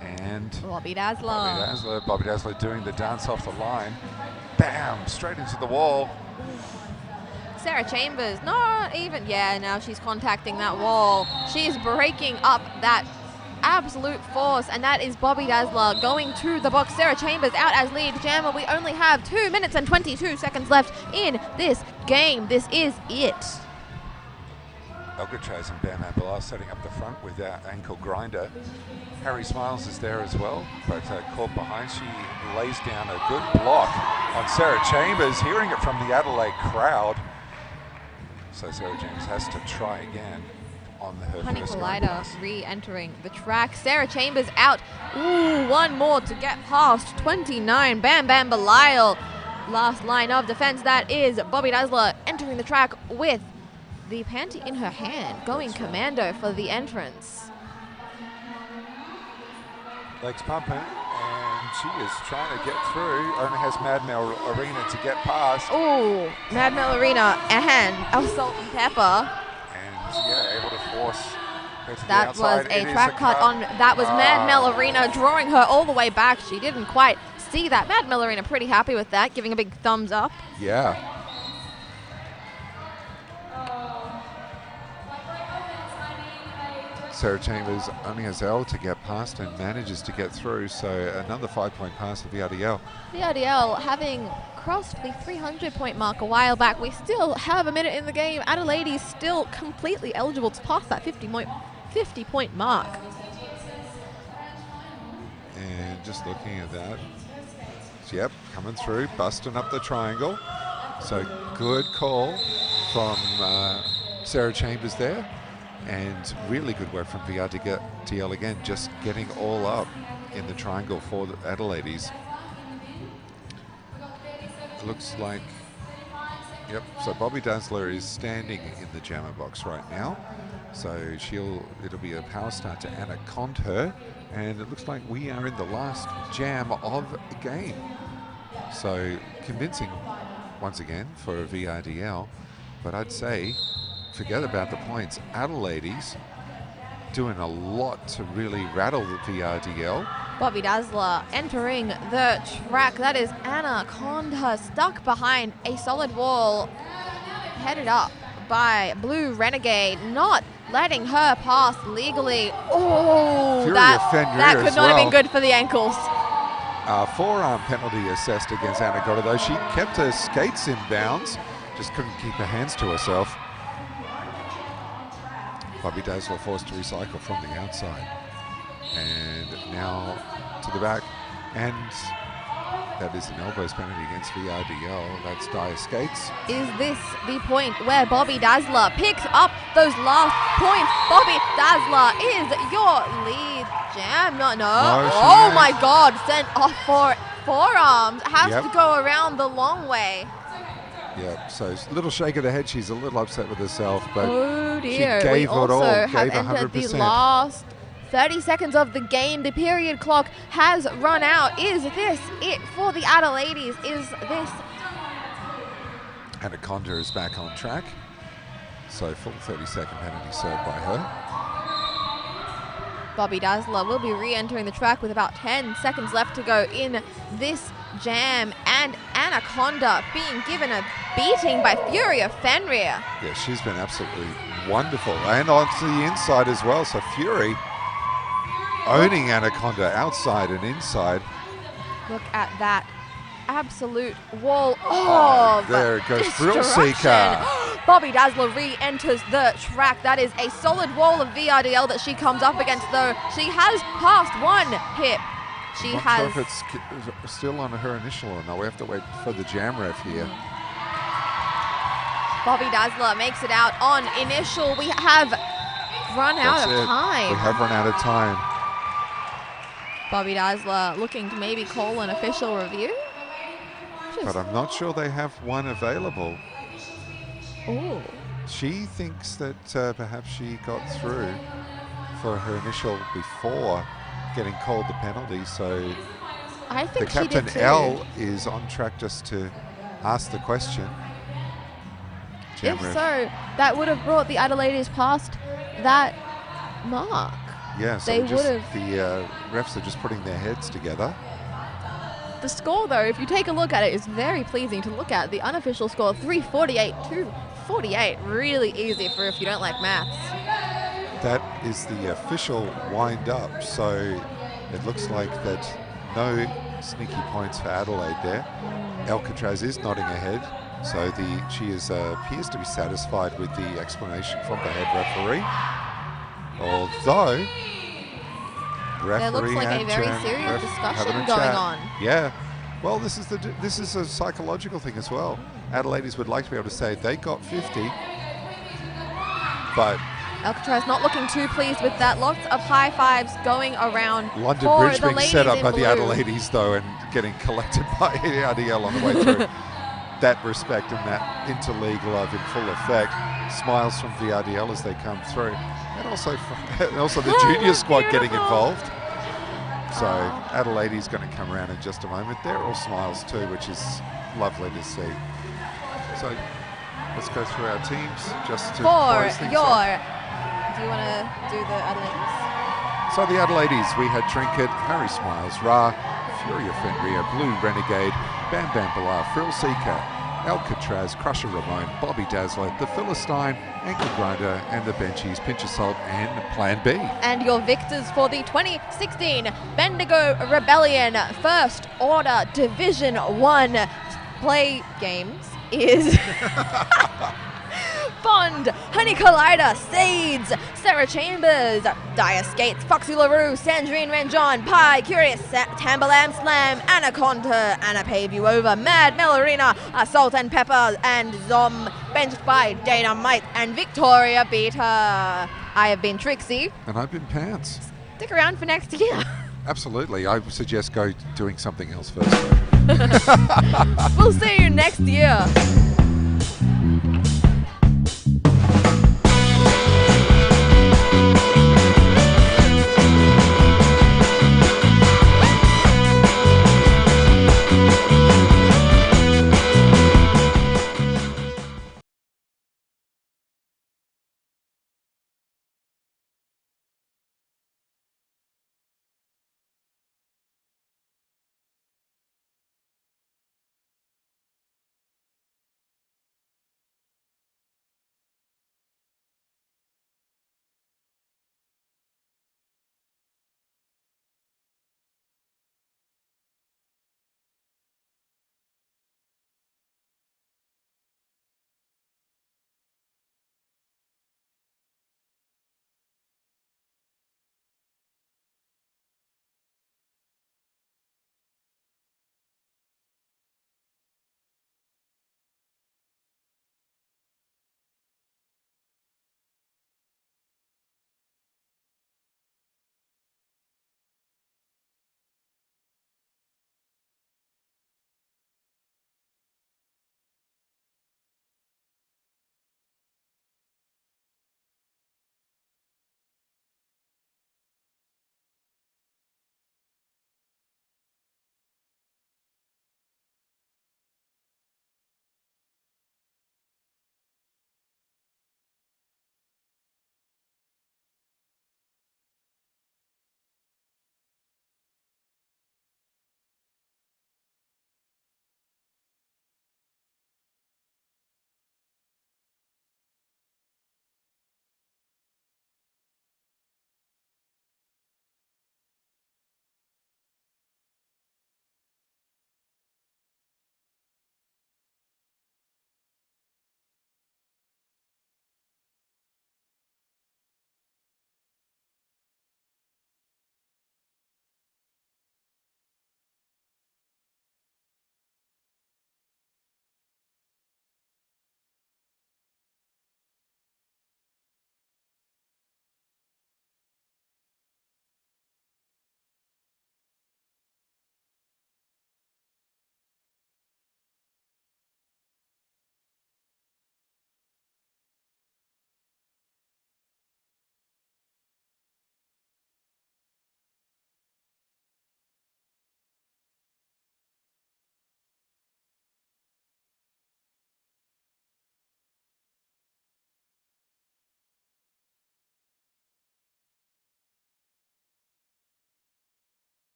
and Bobby Dazzler. Bobby Dazzler doing the dance off the line. Bam! Straight into the wall. Sarah Chambers, not even, now she's contacting that wall. She's breaking up that absolute force, and that is Bobby Dazzler going to the box. Sarah Chambers out as lead jammer. We only have 2 minutes and 22 seconds left in this game. This is it. Alcatraz and Bam Ambelar setting up the front with our ankle grinder. Harry Smiles is there as well, but caught behind. She lays down a good block on Sarah Chambers, hearing it from the Adelaide crowd. So Sarah Chambers has to try again on her Honey first Collider pass. re-entering the track. Sarah Chambers out. Ooh, one more to get past 29. Bam Bam Belial. Last line of defense. That is Bobby Dazzler entering the track with the panty in her hand, going commando for the entrance. Legs pumping, and she is trying to get through. Only has Mad Mel Arena to get past. Ooh, Mad Mel Arena and Salt and Pepper. And able to force her to the That outside. was a It is track cut on, that was Mad Mel Arena drawing her all the way back. She didn't quite see that. Mad Mel Arena pretty happy with that, giving a big thumbs up. Yeah. Sarah Chambers only has L to get past and manages to get through, so another 5-point pass to VRDL. VRDL having crossed the 300-point mark a while back. We still have a minute in the game. Adelaide is still completely eligible to pass that 50-point mark. And just looking at that, yep, coming through, busting up the triangle. So good call from Sarah Chambers there, and really good work from VRDL again, just getting all up in the triangle for the Adelaides. It looks like, yep, so Bobby Dazzler is standing in the jammer box right now. So it'll be a power start to anaconda her, and it looks like we are in the last jam of the game. So convincing once again for VRDL, but I'd say forget about the points. Adelaides doing a lot to really rattle the VRDL. Bobby Dazzler entering the track. That is Anaconda stuck behind a solid wall, headed up by Blue Renegade, not letting her pass legally. Oh, that could not have been good for the ankles. Forearm penalty assessed against Anaconda, though she kept her skates in bounds, just couldn't keep her hands to herself. Bobby Dazzler forced to recycle from the outside. And now to the back, and that is an elbows penalty against VRDL. That's dire skates. Is this the point where Bobby Dazzler picks up those last points? Bobby Dazzler is your lead jam. No. Oh my God, sent off for forearms. Has to go around the long way. Yep, so a little shake of the head. She's a little upset with herself, but oh dear. she gave we it all, have gave entered 100%. the last 30 seconds of the game. The period clock has run out. Is this it for the Adelaides? Is this? Anaconda is back on track. So full 30-second penalty served by her. Bobby Dazzler will be re-entering the track with about 10 seconds left to go in this jam, and Anaconda being given a beating by Fury of Fenrir. Yeah, she's been absolutely wonderful, and onto the inside as well. So Fury owning Anaconda outside and inside. Look at that absolute wall. Oh, there it goes, Thrill Seeker. Bobby Dazzler re-enters the track. That is a solid wall of VRDL that she comes up against, though. She has passed one hip. I'm not sure if it's still on her initial or not. We have to wait for the jam ref here. Bobby Dazzler makes it out on initial. We have run out of time. We have run out of time. Bobby Dazzler looking to maybe call an official review. But I'm not sure they have one available. Oh. She thinks that perhaps she got through for her initial before getting called the penalty. So I think the Captain L is on track just to ask the question. If so, that would have brought the Adelaides past that mark. Yeah, so they would have. The refs are just putting their heads together. The score, though, if you take a look at it, is very pleasing to look at. The unofficial score, 348 to 48. Really easy for if you don't like maths. That is the official wind-up. So it looks like that no sneaky points for Adelaide there. Alcatraz is nodding ahead. So she appears to be satisfied with the explanation from the head referee. Although there looks like a very serious discussion going on. Yeah. Well, this is a psychological thing as well. Adelaides would like to be able to say they got 50, but Alcatraz not looking too pleased with that. Lots of high fives going around. London Bridge being set up by the Adelaides, though, and getting collected by ADRD on the way through. That respect and that interleague love in full effect. Smiles from VRDL as they come through. And also the junior squad getting involved. So Adelaide's going to come around in just a moment. They're all smiles too, which is lovely to see. So let's go through our teams just to close things up. Do you want to do the Adelaides? So the Adelaides, we had Trinket, Harry Smiles, Ra, Fury of Fenrir, Blue Renegade, Bam Bam Bala, Thrill Seeker, Alcatraz, Crusher Ramon, Bobby Dazzler, the Philistine, Ankle Grinder, and the Benchies, Pinch of Salt, and Plan B. And your victors for the 2016 Bendigo Rebellion First Order Division 1 play games is Bond, Honey Collider, Seeds, Sarah Chambers, Dire Skates, Foxy LaRue, Sandrine Ranjon, Pie, Curious, Tambalam Slam, Anaconda, Anna Pave You Over, Mad Melorina, Salt and Pepper, and Zom, benched by Dynamite and Victoria Beta. I have been Trixie. And I've been Pants. Stick around for next year. Absolutely. I suggest go doing something else first. We'll see you next year.